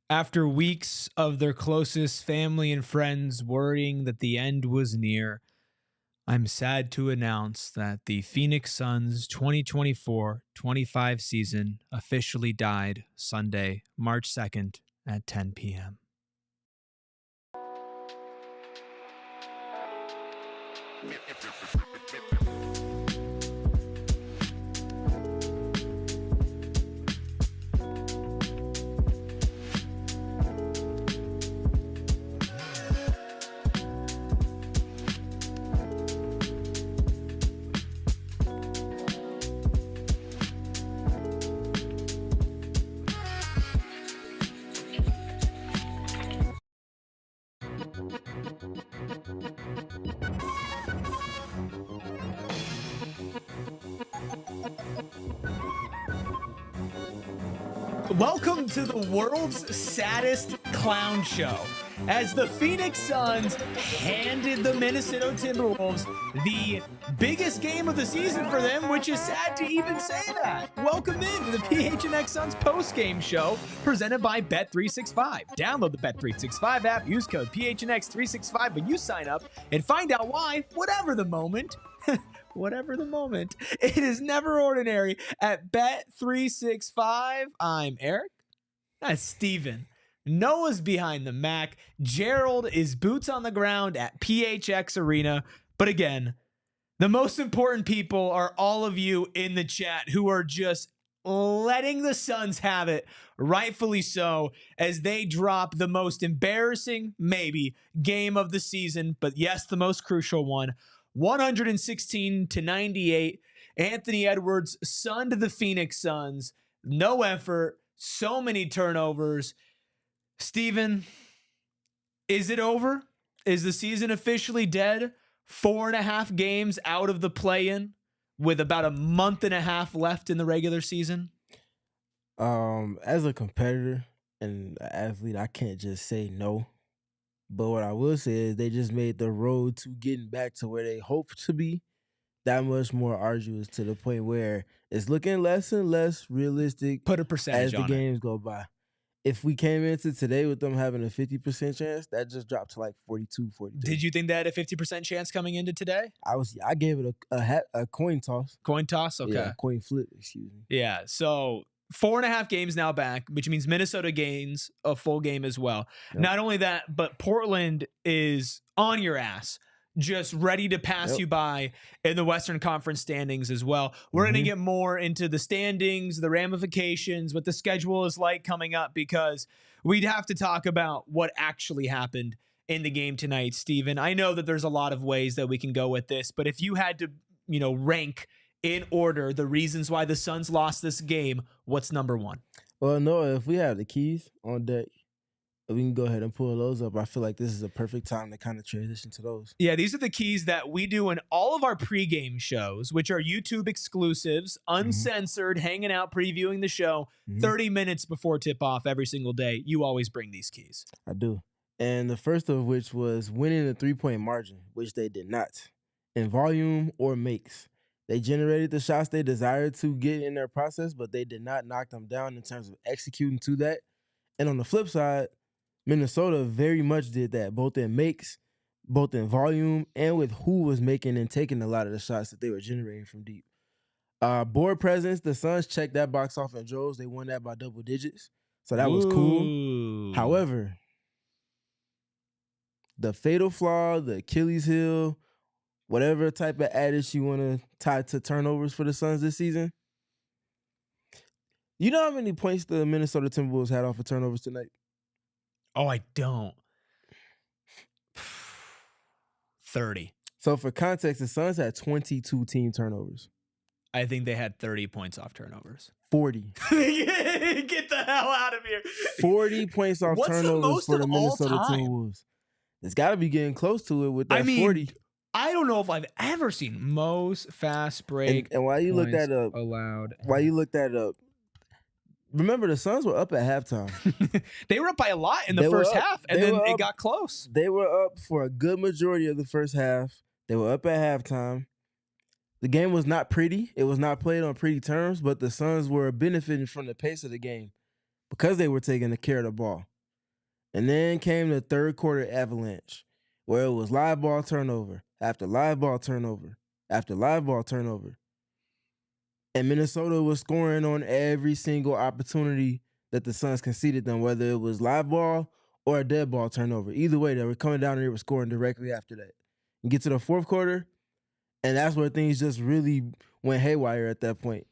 After weeks of their closest family and friends worrying that the end was near, I'm sad to announce that the Phoenix Suns 2024-25 season officially died Sunday, March 2nd at 10 p.m. Welcome to the world's saddest clown show, as the Phoenix Suns handed the Minnesota Timberwolves the biggest game of the season for them, which is sad to even say that. Welcome into the PHNX Suns post-game show presented by Bet365. Download the Bet365 app, use code PHNX365 when you sign up, and find out why, whatever the moment, it is never ordinary at Bet365. I'm Eric. That's Steven. Noah's behind the Mac. Gerald is boots on the ground at PHX Arena. But again, the most important people are all of you in the chat who are just letting the Suns have it, rightfully so, as they drop the most embarrassing, maybe, game of the season, but yes, the most crucial one. 116-98. Anthony Edwards sunned the Phoenix Suns. No effort. So many turnovers. Steven, is it over? Is the season officially dead? 4.5 games out of the play-in with about a month and a half left in the regular season? As a competitor and an athlete, I can't just say no. But what I will say is they just made the road to getting back to where they hope to be that much more arduous, to the point where it's looking less and less realistic. Put a percentage as the on games go by. If we came into today with them having a 50% chance, that just dropped to like 42, 43. Did you think they had a 50% chance coming into today? I gave it a coin toss. Coin toss? Okay. Yeah, coin flip, excuse me. Yeah, so 4.5 games now back, which means Minnesota gains a full game as well. Yep. Not only that, but Portland is on your ass, just ready to pass you by in the Western Conference standings as well. We're going to get more into the standings, the ramifications, what the schedule is like coming up, because we'd have to talk about what actually happened in the game tonight, Steven. I know that there's a lot of ways that we can go with this, but if you had to, rank in order the reasons why the Suns lost this game, what's number one? Well, no, if we have the keys on deck, we can go ahead and pull those up. I feel like this is a perfect time to kind of transition to those. Yeah, these are the keys that we do in all of our pregame shows, which are YouTube exclusives, uncensored, hanging out, previewing the show 30 minutes before tip-off every single day. You always bring these keys. I do. And the first of which was winning the three-point margin, which they did not, in volume or makes. They generated the shots they desired to get in their process, but they did not knock them down in terms of executing to that. And on the flip side, Minnesota very much did that, both in makes, both in volume, and with who was making and taking a lot of the shots that they were generating from deep. Board presence, the Suns checked that box off in droves. They won that by double digits, so that was cool. However, the fatal flaw, the Achilles heel, whatever type of adage you want to tie to turnovers for the Suns this season. You know how many points the Minnesota Timberwolves had off of turnovers tonight? Oh, I don't. 30. So for context, the Suns had 22 team turnovers. I think they had 30 points off turnovers. 40. Get the hell out of here. 40 points off turnovers for the Minnesota Timberwolves. It's got to be getting close to it with that 40. I don't know if I've ever seen most fast break. And while you look that up, remember the Suns were up at halftime. They were up by a lot in the first half, and then it got close. They were up for a good majority of the first half. They were up at halftime. The game was not pretty. It was not played on pretty terms, but the Suns were benefiting from the pace of the game because they were taking care of the ball. And then came the third quarter avalanche, where it was live ball turnover after live ball turnover after live ball turnover. And Minnesota was scoring on every single opportunity that the Suns conceded them, whether it was live ball or a dead ball turnover. Either way, they were coming down and they were scoring directly after that. You get to the fourth quarter, and that's where things just really went haywire at that point.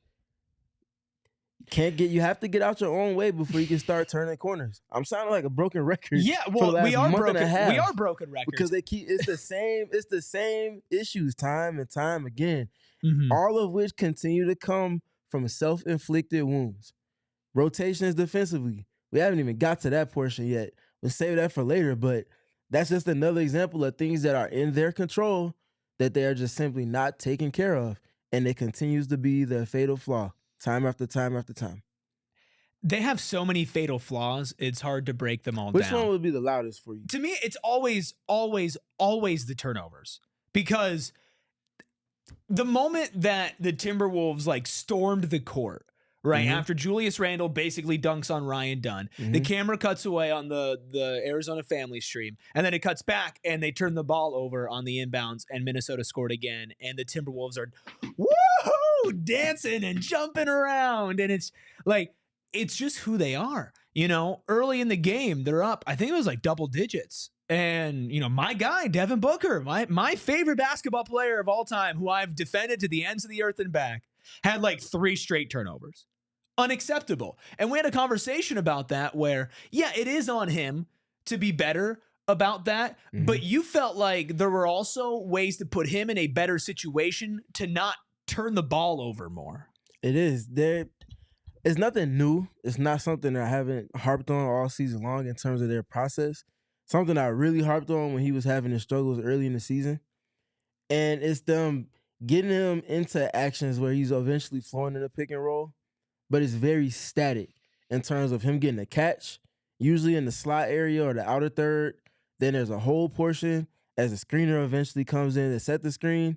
You have to get out your own way before you can start turning corners. I'm sounding like a broken record. Yeah, well, we are broken. We are broken records because it's the same issues time and time again. Mm-hmm. All of which continue to come from self-inflicted wounds. Rotations defensively. We haven't even got to that portion yet. We'll save that for later, but that's just another example of things that are in their control that they are just simply not taking care of, and it continues to be their fatal flaw time after time after time. They have so many fatal flaws, it's hard to break them all down. Which one would be the loudest for you? To me, it's always the turnovers. Because the moment that the Timberwolves like stormed the court, right, after Julius Randle basically dunks on Ryan Dunn, the camera cuts away on the Arizona family stream, and then it cuts back and they turn the ball over on the inbounds, and Minnesota scored again, and the Timberwolves are woohoo, dancing and jumping around, and it's like, it's just who they are. You know, early in the game, they're up, I think it was like double digits. And, you know, my guy, Devin Booker, my favorite basketball player of all time, who I've defended to the ends of the earth and back, had like 3 straight turnovers. Unacceptable. And we had a conversation about that where, yeah, it is on him to be better about that. But you felt like there were also ways to put him in a better situation to not turn the ball over more. It is. It's nothing new. It's not something that I haven't harped on all season long in terms of their process. Something I really harped on when he was having his struggles early in the season. And it's them getting him into actions where he's eventually flowing in a pick and roll, but it's very static in terms of him getting a catch, usually in the slot area or the outer third. Then there's a whole portion as a screener eventually comes in to set the screen.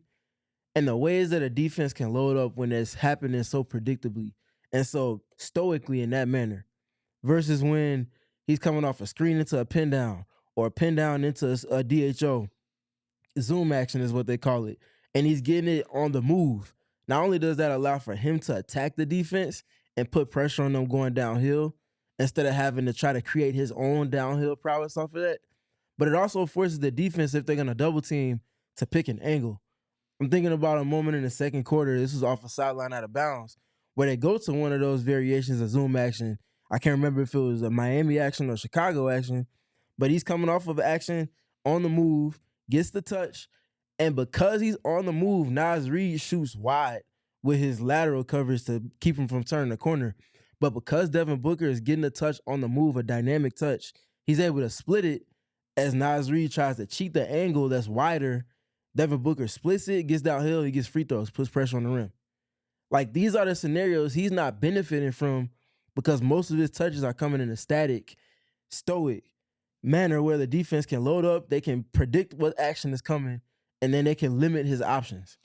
And the ways that a defense can load up when it's happening so predictably and so stoically in that manner versus when he's coming off a screen into a pin down or a pin down into a DHO. Zoom action is what they call it. And he's getting it on the move. Not only does that allow for him to attack the defense and put pressure on them going downhill instead of having to try to create his own downhill prowess off of that, but it also forces the defense, if they're going to double team, to pick an angle. I'm thinking about a moment in the second quarter. This was off a sideline out of bounds where they go to one of those variations of zoom action. I can't remember if it was a Miami action or Chicago action, but he's coming off of action on the move, gets the touch, and because he's on the move, Naz Reid shoots wide with his lateral coverage to keep him from turning the corner. But because Devin Booker is getting a touch on the move, a dynamic touch, he's able to split it as Naz Reid tries to cheat the angle that's wider. Devin Booker splits it, gets downhill, he gets free throws, puts pressure on the rim. Like, these are the scenarios he's not benefiting from because most of his touches are coming in a static, stoic manner where the defense can load up, they can predict what action is coming, and then they can limit his options.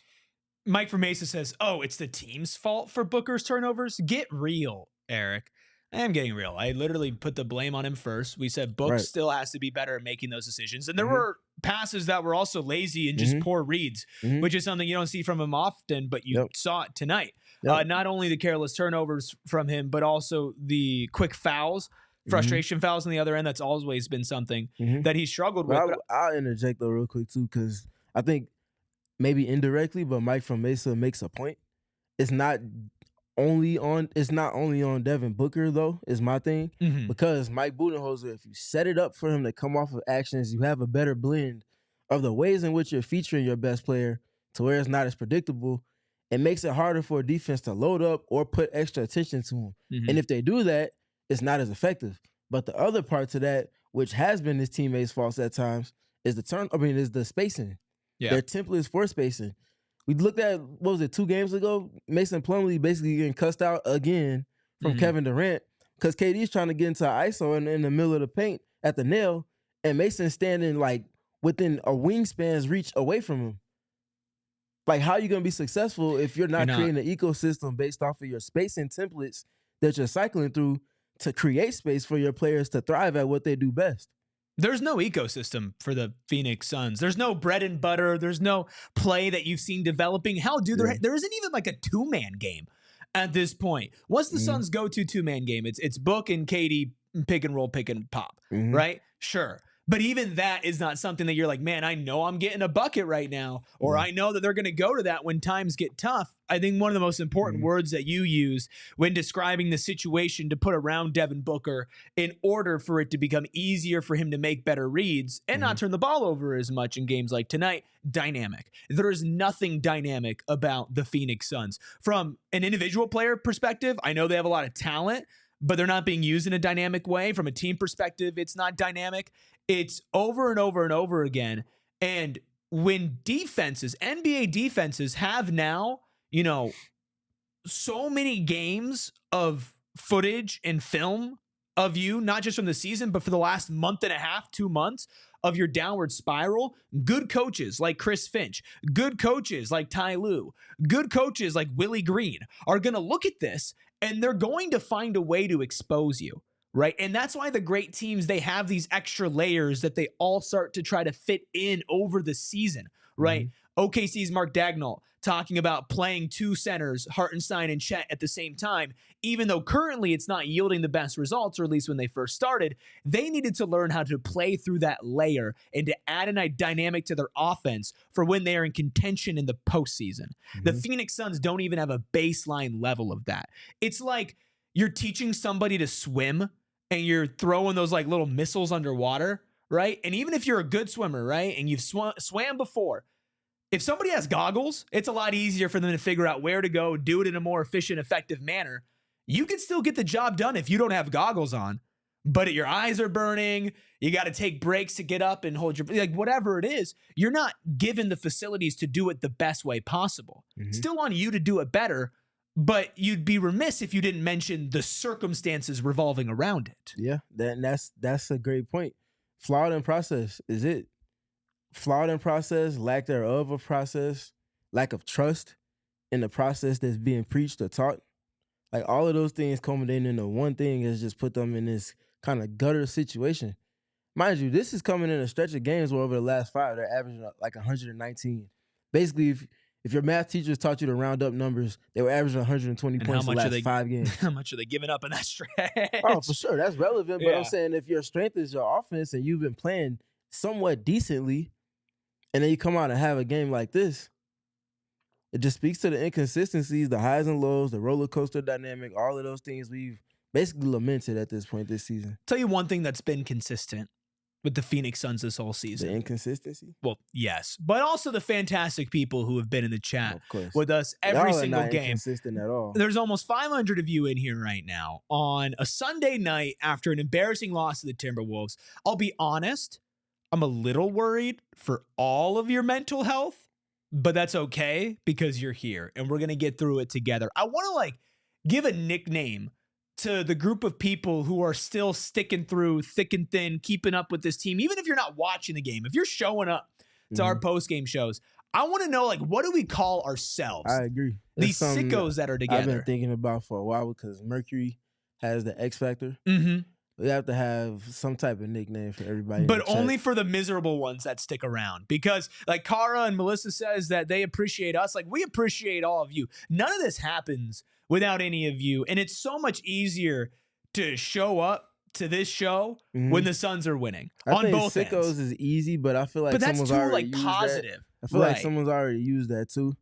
Mike from Mesa says, oh, it's the team's fault for Booker's turnovers? Get real, Eric. I am getting real. I literally put the blame on him first. We said Book still has to be better at making those decisions. And there were passes that were also lazy and just poor reads, which is something you don't see from him often, but you saw it tonight. Not only the careless turnovers from him, but also the quick fouls, frustration fouls on the other end. That's always been something that he struggled with. I'll interject though real quick too, because I think maybe indirectly, but Mike from Mesa makes a point. It's not only on Devin Booker though, is my thing. Because Mike Budenholzer, if you set it up for him to come off of actions, you have a better blend of the ways in which you're featuring your best player to where it's not as predictable. It makes it harder for a defense to load up or put extra attention to him. And if they do that, it's not as effective. But the other part to that, which has been his teammates' faults at times, is the spacing. Their templates for spacing. We looked at, what was it, 2 games ago? Mason Plumlee basically getting cussed out again from Kevin Durant because KD's trying to get into ISO in the middle of the paint at the nail, and Mason's standing like within a wingspan's reach away from him. Like, how are you going to be successful if you're not creating an ecosystem based off of your spacing templates that you're cycling through to create space for your players to thrive at what they do best. There's no ecosystem for the Phoenix Suns. There's no bread and butter. There's no play that you've seen developing. Hell, dude, there isn't even like a two-man game at this point. What's the Suns' go-to two-man game? It's Book and KD pick and roll, pick and pop, right? Sure. But even that is not something that you're like, man, I know I'm getting a bucket right now, or I know that they're going to go to that when times get tough. I think one of the most important words that you use when describing the situation to put around Devin Booker in order for it to become easier for him to make better reads and not turn the ball over as much in games like tonight, dynamic. There is nothing dynamic about the Phoenix Suns. From an individual player perspective, I know they have a lot of talent, but they're not being used in a dynamic way. From a team perspective, it's not dynamic. It's over and over and over again. And when defenses, NBA defenses have now, so many games of footage and film of you, not just from the season, but for the last month and a half, 2 months of your downward spiral, good coaches like Chris Finch, good coaches like Ty Lue, good coaches like Willie Green are going to look at this and they're going to find a way to expose you. Right. And that's why the great teams, they have these extra layers that they all start to try to fit in over the season. Right. OKC's Mark Dagnall talking about playing two centers, Hartenstein and Chet at the same time, even though currently it's not yielding the best results, or at least when they first started, they needed to learn how to play through that layer and to add a dynamic to their offense for when they are in contention in the postseason. The Phoenix Suns don't even have a baseline level of that. It's like you're teaching somebody to swim and you're throwing those like little missiles underwater, right? And even if you're a good swimmer, right, and you've swam before, if somebody has goggles, it's a lot easier for them to figure out where to go, do it in a more efficient, effective manner. You can still get the job done if you don't have goggles on, but your eyes are burning. You got to take breaks to get up and hold your, like whatever it is, you're not given the facilities to do it the best way possible. Still on you to do it better, but you'd be remiss if you didn't mention the circumstances revolving around it. Yeah, that's a great point. Flawed in process is it. Flawed in process, lack thereof of process, lack of trust in the process that's being preached or taught. Like all of those things culminating into one thing has just put them in this kind of gutter situation. Mind you, this is coming in a stretch of games where over the last 5, they're averaging like 119. Basically, if your math teachers taught you to round up numbers, they were averaging 120 points in the last 5 games. How much are they giving up in that stretch? Oh, for sure. That's relevant. But I'm saying if your strength is your offense and you've been playing somewhat decently, and then you come out and have a game like this, it just speaks to the inconsistencies, the highs and lows, the roller coaster dynamic, all of those things we've basically lamented at this point this season. Tell you one thing that's been consistent with the Phoenix Suns this whole season. The inconsistency? Well, yes. But also the fantastic people who have been in the chat with us every single game. Inconsistent at all. There's almost 500 of you in here right now on a Sunday night after an embarrassing loss to the Timberwolves. I'll be honest, I'm a little worried for all of your mental health, but that's okay because you're here and we're going to get through it together. I want to give a nickname to the group of people who are still sticking through thick and thin, keeping up with this team. Even if you're not watching the game, if you're showing up to our post-game shows, I want to know, what do we call ourselves? I agree. These sickos that are together. I've been thinking about for a while because Mercury has the X Factor. We have to have some type of nickname for everybody. But only for the miserable ones that stick around. Because Cara and Melissa says that they appreciate us. We appreciate all of you. None of this happens without any of you. And it's so much easier to show up to this show when the Suns are winning. I think both sickos ends. Is easy, but I feel like that's someone's too already used positive. That. I feel like someone's already used that too.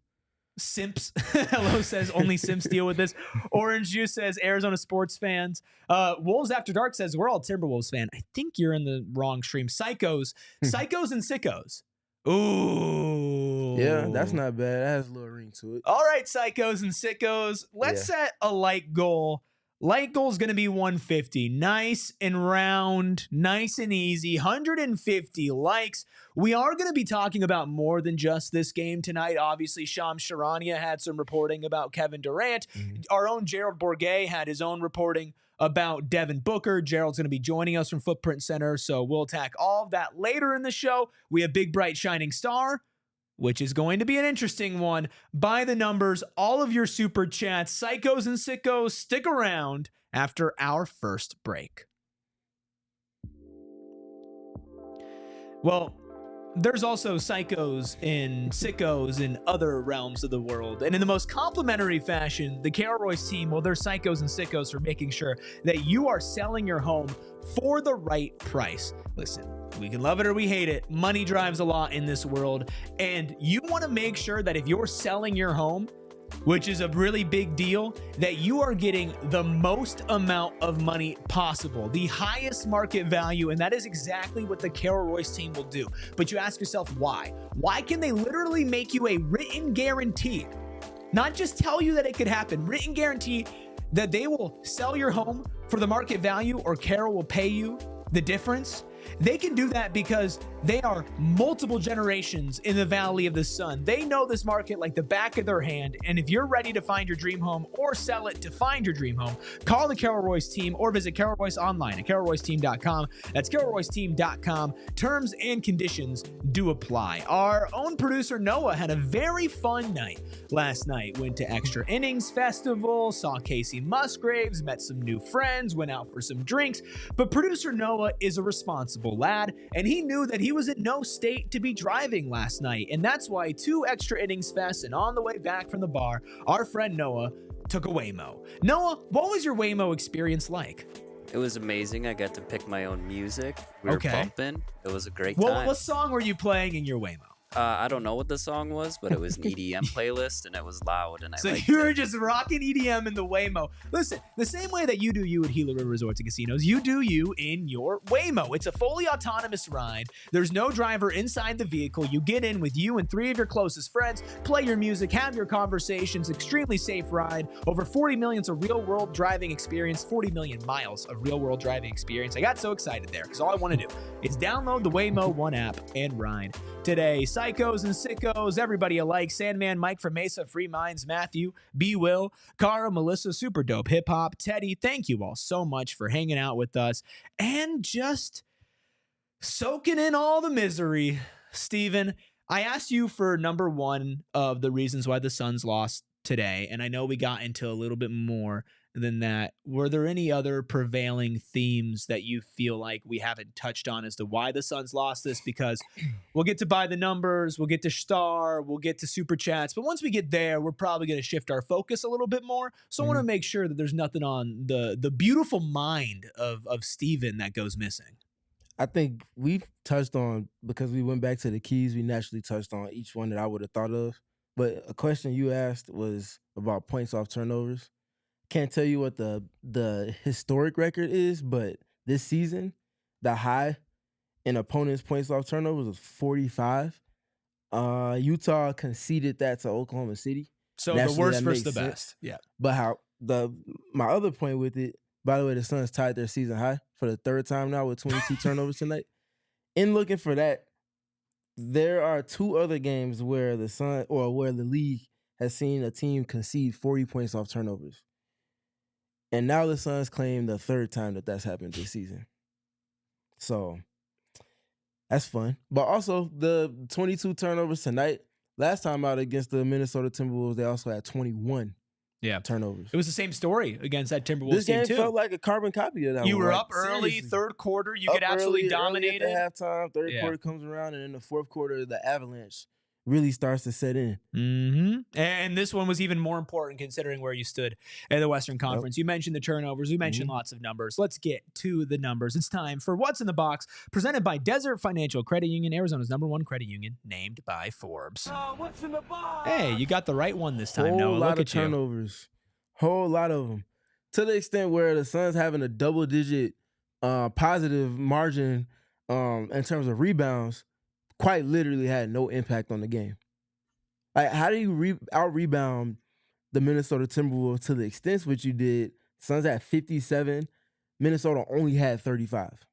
Simps. Hello says only Simps deal with this. Orange Juice says Arizona sports fans. Wolves After Dark says we're all Timberwolves fan. I think you're in the wrong stream. Psychos and sickos. Ooh. Yeah, that's not bad. That has a little ring to it. All right, psychos and sickos. Let's set a like goal. Like goal is going to be 150. Nice and round, nice and easy. 150 likes. We are going to be talking about more than just this game tonight. Obviously, Shams Charania had some reporting about Kevin Durant. Our own Gerald Bourguet had his own reporting about Devin Booker. Gerald's going to be joining us from Footprint Center, so we'll attack all of that later in the show. We have Big Bright Shining Star. which is going to be an interesting one. By the numbers, all of your super chats, psychos and sickos, stick around after our first break. Well, there's also psychos and sickos in other realms of the world. And in the most complimentary fashion, the Carol Royce team, well, they're psychos and sickos for making sure that you are selling your home for the right price. Listen, we can love it or we hate it. Money drives a lot in this world. And you want to make sure that if you're selling your home, which is a really big deal, that you are getting the most amount of money possible, the highest market value, and that is exactly what the Carol Royce team will do. But you ask yourself, why? Why can they literally make you a written guarantee? Not just tell you that it could happen, written guarantee that they will sell your home for the market value or Carol will pay you the difference. They can do that because they are multiple generations in the Valley of the Sun. They know this market like the back of their hand. And if you're ready to find your dream home or sell it to find your dream home, call the Carol Royce team or visit Carol Royce online at carolroyceteam.com. That's carolroyceteam.com. Terms and conditions do apply. Our own producer Noah had a very fun night last night. Went to Extra Innings Festival, saw Casey Musgraves, met some new friends, went out for some drinks. But producer Noah is a responsible lad, and he knew that he was in no state to be driving last night. And that's why 2 Extra Innings Fest, and on the way back from the bar, our friend Noah took a Waymo. Noah, what was your Waymo experience like? It was amazing. I got to pick my own music. We were bumping. It was a great time. Well, what song were you playing in your Waymo? I don't know what the song was, but it was an EDM playlist, and it was loud, and I liked it. So you were just rocking EDM in the Waymo. Listen, the same way that you do you at Gila River Resorts and Casinos, you do you in your Waymo. It's a fully autonomous ride. There's no driver inside the vehicle. You get in with you and 3 of your closest friends, play your music, have your conversations. Extremely safe ride. Over 40 million of real-world driving experience, 40 million miles of real-world driving experience. I got so excited there because all I want to do is download the Waymo One app and ride today. Psychos and sickos, everybody alike. Sandman, Mike from Mesa, Free Minds, Matthew, B. Will, Cara, Melissa, Super Dope, Hip Hop, Teddy. Thank you all so much for hanging out with us and just soaking in all the misery. Steven, I asked you for number 1 of the reasons why the Suns lost today, and I know we got into a little bit more than that. Were there any other prevailing themes that you feel like we haven't touched on as to why the Suns lost this? Because we'll get to buy the numbers, we'll get to star, we'll get to super chats, but once we get there, we're probably going to shift our focus a little bit more. So I want to make sure that there's nothing on the beautiful mind of Steven that goes missing. I think we've touched on, because we went back to the keys, we naturally touched on each one that I would have thought of. But a question you asked was about points off turnovers. Can't tell you what the historic record is, but this season, the high in opponents' points off turnovers was 45. Utah conceded that to Oklahoma City. So naturally, the worst versus the best. Yeah. But my other point with it, by the way, the Suns tied their season high for the 3rd time now with 22 turnovers tonight. In looking for that, there are 2 other games where where the league has seen a team concede 40 points off turnovers. And now the Suns claim the 3rd time that's happened this season. So that's fun. But also the 22 turnovers tonight. Last time out against the Minnesota Timberwolves, they also had 21 turnovers. It was the same story against that Timberwolves this game team too. felt like a carbon copy of that. You one. were Like, up early, seriously. 3rd quarter. You could absolutely dominate early it. at halftime, 3rd quarter comes around, and in the 4th quarter, the avalanche really starts to set in. And this one was even more important considering where you stood in the Western Conference. You mentioned the turnovers. We mentioned lots of numbers. Let's get to the numbers. It's time for What's in the Box, presented by Desert Financial Credit Union, Arizona's #1 credit union, named by Forbes. What's in the box? Hey, you got the right one this time, Noah. Whole lot Look of at you. turnovers. Whole lot of them. To the extent where the Suns having a double-digit positive margin in terms of rebounds quite literally had no impact on the game. Like, how do you out-rebound the Minnesota Timberwolves to the extent which you did? Suns had 57. Minnesota only had 35.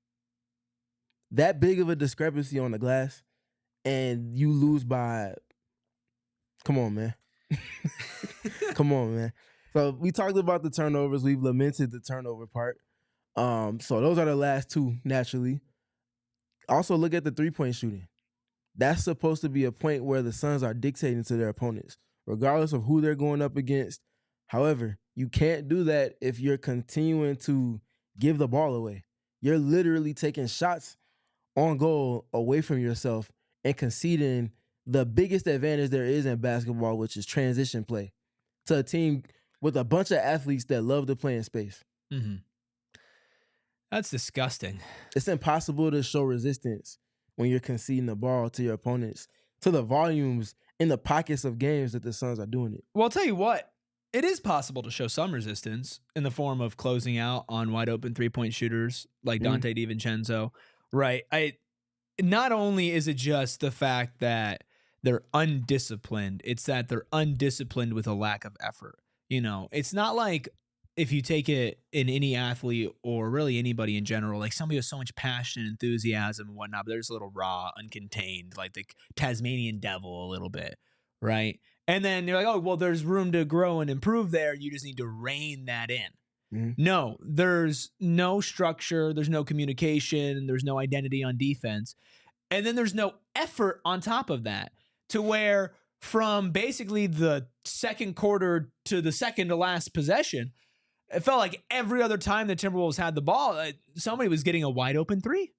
That big of a discrepancy on the glass, and you lose by... Come on, man. Come on, man. So we talked about the turnovers. We've lamented the turnover part. So those are the last 2, naturally. Also, look at the 3-point shooting. that's supposed to be a point where the Suns are dictating to their opponents, regardless of who they're going up against. However, you can't do that if you're continuing to give the ball away. You're literally taking shots on goal away from yourself and conceding the biggest advantage there is in basketball, which is transition play, to a team with a bunch of athletes that love to play in space. Mm-hmm. That's disgusting. It's impossible to show resistance when you're conceding the ball to your opponents, to the volumes in the pockets of games that the Suns are doing it. Well, I'll tell you what, it is possible to show some resistance in the form of closing out on wide open 3-point shooters like Dante DiVincenzo, right? Not only is it just the fact that they're undisciplined, it's that they're undisciplined with a lack of effort. You know, it's not like if you take it in any athlete or really anybody in general, like somebody with so much passion and enthusiasm and whatnot, but they're just a little raw, uncontained, like the Tasmanian devil a little bit, right? And then you're like, oh, well, there's room to grow and improve there. You just need to rein that in. Mm-hmm. No, there's no structure. There's no communication. There's no identity on defense. And then there's no effort on top of that, to where from basically the second quarter to the second to last possession, it felt like every other time the Timberwolves had the ball, somebody was getting a wide open three.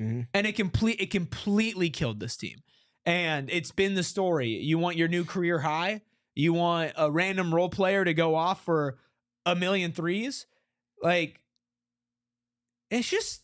Mm-hmm. And it completely killed this team. And it's been the story. You want your new career high? You want a random role player to go off for 1 million threes? Like, it's just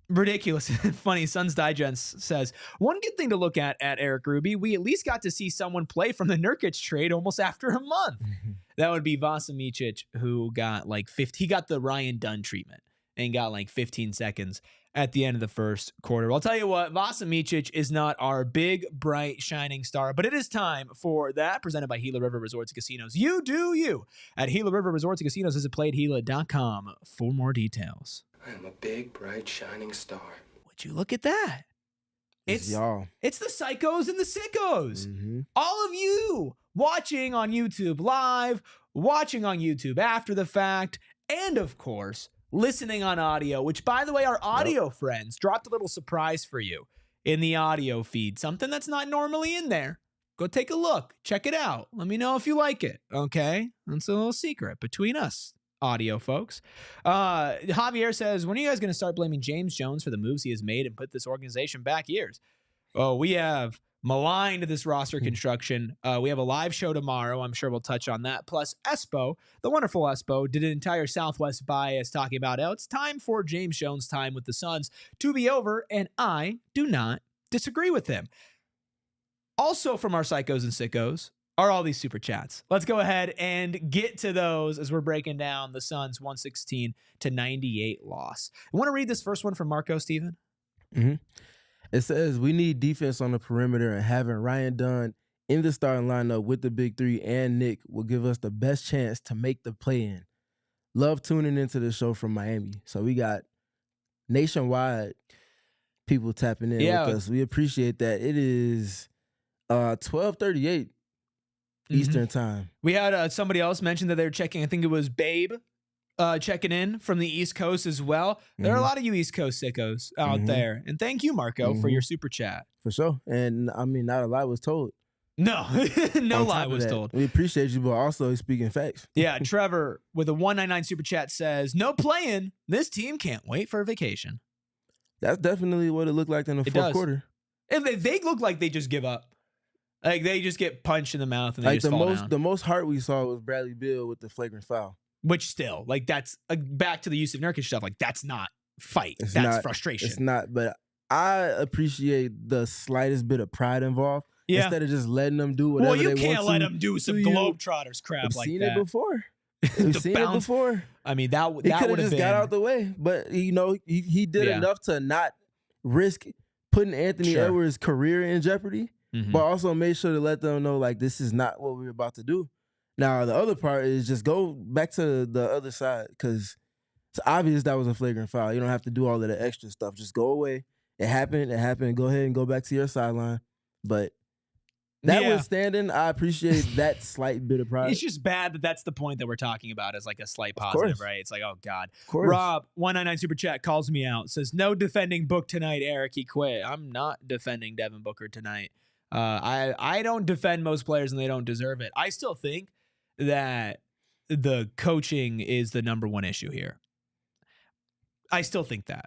ridiculous and funny. Suns Digest says, one good thing to look at Eric Ruby, we at least got to see someone play from the Nurkic trade almost after a month. Mm-hmm. That would be Vasa Micic, who got like 50. He got the Ryan Dunn treatment and got like 15 seconds at the end of the first quarter. I'll tell you what, Vasa Micic is not our big, bright, shining star, but it is time for that, presented by Gila River Resorts and Casinos. You do you at Gila River Resorts and Casinos. Visit playedgila.com for more details. I am a big, bright, shining star. Would you look at that? It's y'all. It's the psychos and the sickos. Mm-hmm. All of you watching on YouTube live, watching on YouTube after the fact, and of course, listening on audio, which, by the way, our audio friends dropped a little surprise for you in the audio feed. Something that's not normally in there. Go take a look. Check it out. Let me know if you like it, okay? That's a little secret between us, audio folks. Javier says, when are you guys going to start blaming James Jones for the moves he has made and put this organization back years? Oh, we have maligned this roster construction. We have a live show tomorrow. I'm sure we'll touch on that. Plus, Espo, the wonderful Espo, did an entire Southwest bias talking about how it's time for James Jones' time with the Suns to be over, and I do not disagree with him. Also from our psychos and sickos are all these super chats. Let's go ahead and get to those as we're breaking down the Suns' 116-98 loss. I want to read this first one from Marco, Steven. Mm-hmm. It says, we need defense on the perimeter, and having Ryan Dunn in the starting lineup with the big three and Nick will give us the best chance to make the play-in. Love tuning into the show from Miami. So we got nationwide people tapping in with us. We appreciate that. It is 12:38 Eastern time. We had somebody else mention that they were checking. I think it was Babe. Checking in from the East Coast as well. There are a lot of you East Coast sickos out there. And thank you, Marco, for your super chat. For sure. And I mean, not a lie was told. No, no lie was told. We appreciate you, but also speaking facts. Yeah, Trevor with a 199 super chat says, no playing. This team can't wait for a vacation. That's definitely what it looked like in the fourth quarter. They look like they just give up. Like they just get punched in the mouth and they just fall down. The most heart we saw was Bradley Beal with the flagrant foul. Which still, like, that's back to the use of Nurkic stuff. Like, that's not fight. That's frustration. It's not, but I appreciate the slightest bit of pride involved. Yeah. Instead of just letting them do whatever they want to. Well, you can't let them do some Globetrotters crap like that. We've seen it before. We've seen it before. I mean, that would have just got out the way. But, you know, he did enough to not risk putting Anthony Edwards' career in jeopardy, but also made sure to let them know, like, this is not what we're about to do. Now, the other part is just go back to the other side, because it's obvious that was a flagrant foul. You don't have to do all of the extra stuff. Just go away. It happened. Go ahead and go back to your sideline. But That withstanding, I appreciate that slight bit of pride. It's just bad that that's the point that we're talking about as like a slight positive, right? It's like, oh God. Rob, 199 Super Chat calls me out, says, no defending Book tonight, Eric. He quit. I'm not defending Devin Booker tonight. I don't defend most players and they don't deserve it. I still think that the coaching is the number one issue here. I still think that.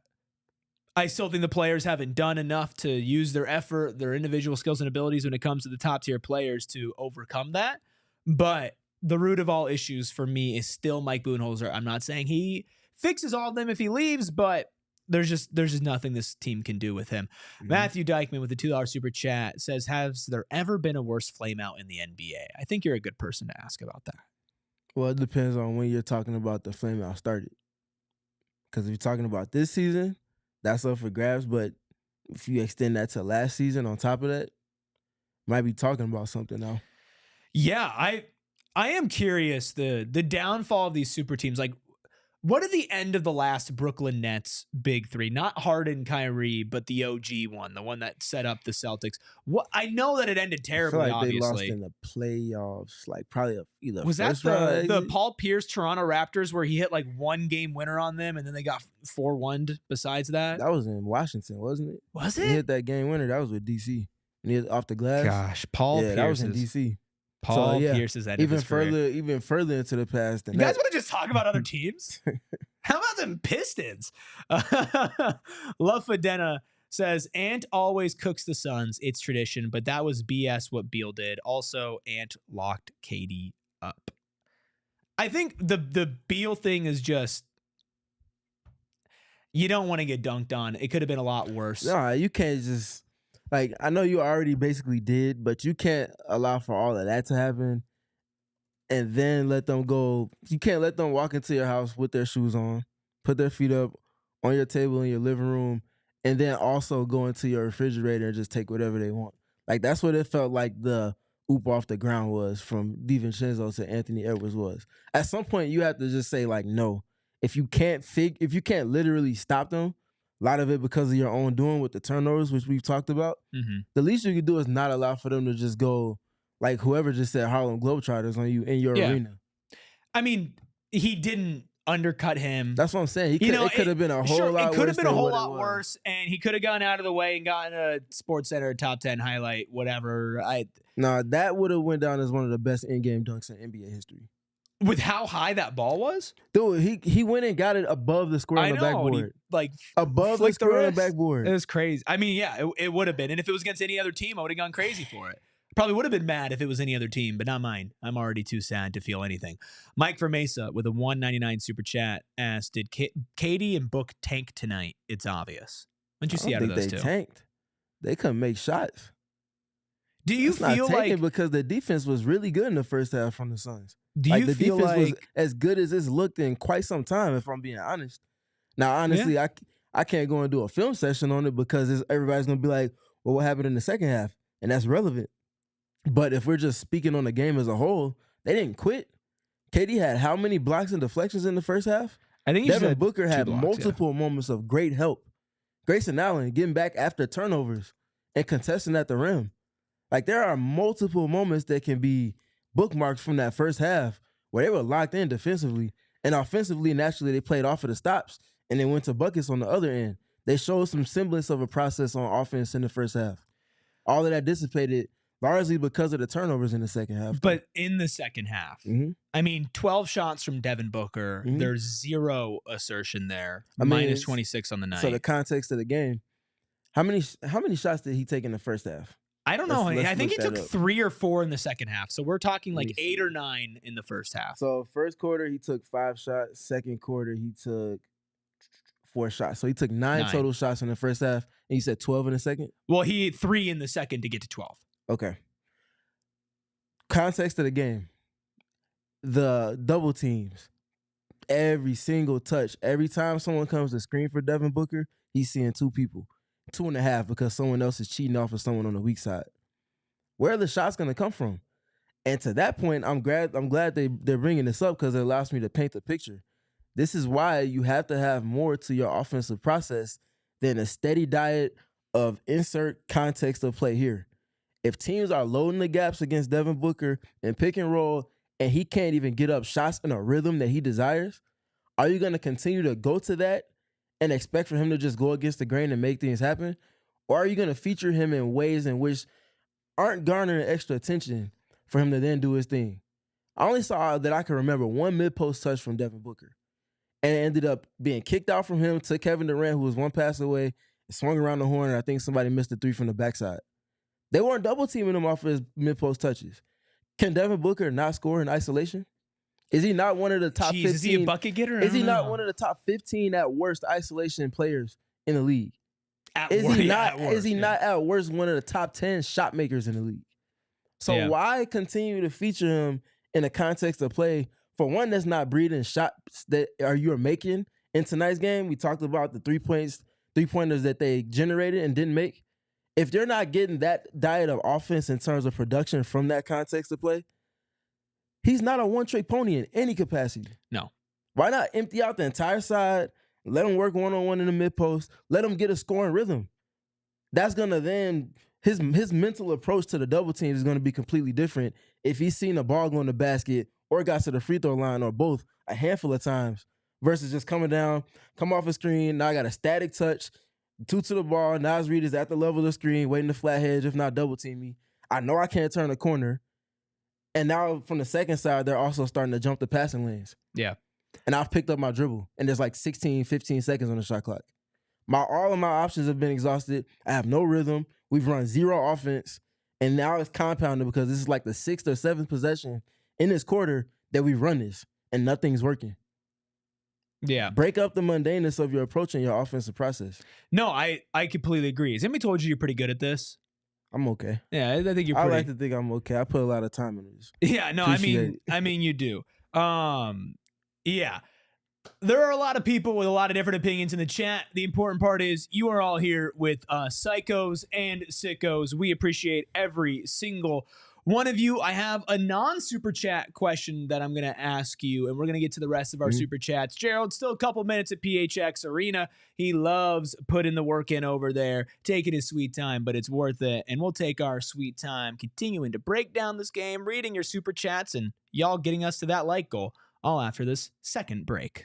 I still think the players haven't done enough to use their effort, their individual skills and abilities when it comes to the top tier players to overcome that. But the root of all issues for me is still Mike Budenholzer. I'm not saying he fixes all of them if he leaves, but there's just nothing this team can do with him. Mm-hmm. Matthew Dykeman with the $2 super chat says, has there ever been a worse flame out in the NBA? I think you're a good person to ask about that. Well, it depends on when you're talking about the flame out started. Because if you're talking about this season, that's up for grabs, but if you extend that to last season on top of that, might be talking about something now. Yeah, I am curious, the downfall of these super teams. Like, what are the end of the last Brooklyn Nets big three? Not Harden, Kyrie, but the OG one, the one that set up the Celtics. What I know that it ended terribly, I feel like obviously. They lost in the playoffs, like probably either was that the Paul Pierce Toronto Raptors where he hit like one game winner on them and then they got 4-1'd besides that? That was in Washington, wasn't it? Was it? He hit that game winner. That was with DC. Off the glass. Gosh, Paul Pierce. That was in DC. Paul Pierce is even further into the past than you guys want to just talk about other teams? How about them Pistons? Love Fedena says, Ant always cooks the Suns. It's tradition, but that was BS what Beal did. Also, Ant locked KD up. I think the Beal thing is just, you don't want to get dunked on. It could have been a lot worse. No, you can't just, like, I know you already basically did, but you can't allow for all of that to happen and then let them go. You can't let them walk into your house with their shoes on, put their feet up on your table in your living room, and then also go into your refrigerator and just take whatever they want. Like, that's what it felt like the oop off the ground was from DiVincenzo to Anthony Edwards was. At some point, you have to just say, like, no. If you can't literally stop them, a lot of it because of your own doing with the turnovers, which we've talked about, the least you can do is not allow for them to just go, like whoever just said Harlem Globetrotters on you in your arena. I mean, he didn't undercut him. That's what I'm saying. It could have been a whole lot worse. It could have been a whole lot worse, and he could have gone out of the way and gotten a SportsCenter top 10 highlight, whatever. That would have went down as one of the best in-game dunks in NBA history. With how high that ball was? Dude, he went and got it above the square on the backboard. Above the square on the backboard. It was crazy. I mean, yeah, it would have been. And if it was against any other team, I would have gone crazy for it. Probably would have been mad if it was any other team, but not mine. I'm already too sad to feel anything. Mike from Mesa with a $1.99 super chat asked, did KD and Book tank tonight? It's obvious. What'd you see out of those two? They tanked. They couldn't make shots. Do you feel like... because the defense was really good in the first half from the Suns. Do you feel like... the defense was as good as it's looked in quite some time, if I'm being honest. Now, honestly, I can't go and do a film session on it because everybody's going to be like, well, what happened in the second half? And that's relevant. But if we're just speaking on the game as a whole, they didn't quit. KD had how many blocks and deflections in the first half? I think Devin Booker had multiple moments of great help. Grayson Allen getting back after turnovers and contesting at the rim. Like, there are multiple moments that can be bookmarked from that first half where they were locked in defensively, and offensively, naturally, they played off of the stops and they went to buckets on the other end. They showed some semblance of a process on offense in the first half. All of that dissipated largely because of the turnovers in the second half. But in the second half, I mean, 12 shots from Devin Booker. There's zero assertion there. Minus 26 on the night. So the context of the game, how many shots did he take in the first half? I don't know. I think he took 3 or 4 in the second half. So we're talking like 8 or 9 in the first half. So first quarter, he took 5 shots. Second quarter, he took 4 shots. So he took 9 total shots in the first half. And you said 12 in the second? Well, he hit 3 in the second to get to 12. Okay. Context of the game. The double teams. Every single touch. Every time someone comes to screen for Devin Booker, he's seeing 2 people. 2.5 because someone else is cheating off of someone on the weak side. Where are the shots going to come from? And to that point, I'm glad they're bringing this up because it allows me to paint the picture. This is why you have to have more to your offensive process than a steady diet of insert context of play here. If teams are loading the gaps against Devin Booker and pick and roll, and he can't even get up shots in a rhythm that he desires, are you going to continue to go to that and expect for him to just go against the grain and make things happen? Or are you going to feature him in ways in which aren't garnering extra attention for him to then do his thing? I only saw that I can remember one mid-post touch from Devin Booker, and it ended up being kicked out from him to Kevin Durant, who was one pass away, and swung around the horn, and I think somebody missed a three from the backside. They weren't double-teaming him off of his mid-post touches. Can Devin Booker not score in isolation? Is he not one of the top 15? Is he a bucket getter? Is he not one of the top 15 at worst isolation players in the league? Is he not at worst one of the top 10 shot makers in the league? So why continue to feature him in the context of play for one that's not breeding shots that you're making in tonight's game? We talked about the 3-pointers that they generated and didn't make. If they're not getting that diet of offense in terms of production from that context of play, he's not a one-trick pony in any capacity. No. Why not empty out the entire side, let him work one-on-one in the mid-post, let him get a scoring rhythm? That's going to then, his mental approach to the double team is going to be completely different if he's seen the ball go in the basket or got to the free throw line or both a handful of times versus just coming down, come off a screen, now I got a static touch, 2 to the ball, Nas Reed is at the level of the screen, waiting to flat hedge, if not double team me. I know I can't turn the corner. And now from the second side, they're also starting to jump the passing lanes. Yeah. And I've picked up my dribble, and there's like 16, 15 seconds on the shot clock. All of my options have been exhausted. I have no rhythm. We've run zero offense. And now it's compounded because this is like the 6th or 7th possession in this quarter that we've run this, and nothing's working. Yeah. Break up the mundaneness of your approach in your offensive process. No, I completely agree. Has anybody told you you're pretty good at this? I'm okay. Yeah, I think you're pretty. I like to think I'm okay. I put a lot of time in this. Yeah, no, I mean you do. Yeah. There are a lot of people with a lot of different opinions in the chat. The important part is you are all here with psychos and sickos. We appreciate every single one of you. I have a non-super chat question that I'm going to ask you, and we're going to get to the rest of our super chats. Gerald, still a couple minutes at PHX Arena. He loves putting the work in over there, taking his sweet time, but it's worth it. And we'll take our sweet time continuing to break down this game, reading your super chats, and y'all getting us to that like goal, all after this second break.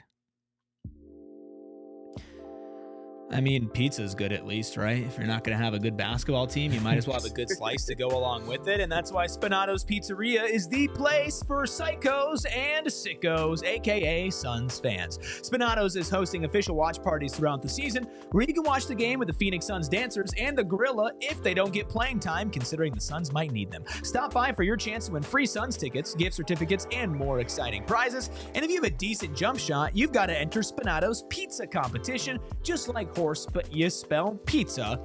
I mean, pizza's good at least, right? If you're not going to have a good basketball team, you might as well have a good slice to go along with it. And that's why Spinato's Pizzeria is the place for psychos and sickos, aka Suns fans. Spinato's is hosting official watch parties throughout the season where you can watch the game with the Phoenix Suns dancers and the gorilla if they don't get playing time, considering the Suns might need them. Stop by for your chance to win free Suns tickets, gift certificates, and more exciting prizes. And if you have a decent jump shot, you've got to enter Spinato's pizza competition, just like horse, but you spell pizza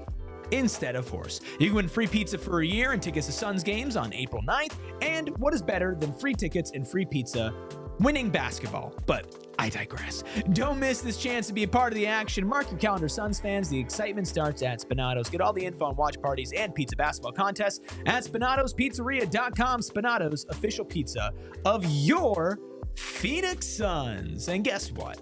instead of horse. You can win free pizza for a year and tickets to Suns games on April 9th. And what is better than free tickets and free pizza? Winning basketball. But I digress. Don't miss this chance to be a part of the action. Mark your calendar, Suns fans. The excitement starts at Spinato's. Get all the info on watch parties and pizza basketball contests at Spinato'sPizzeria.com. Spinato's, official pizza of your Phoenix Suns. And guess what?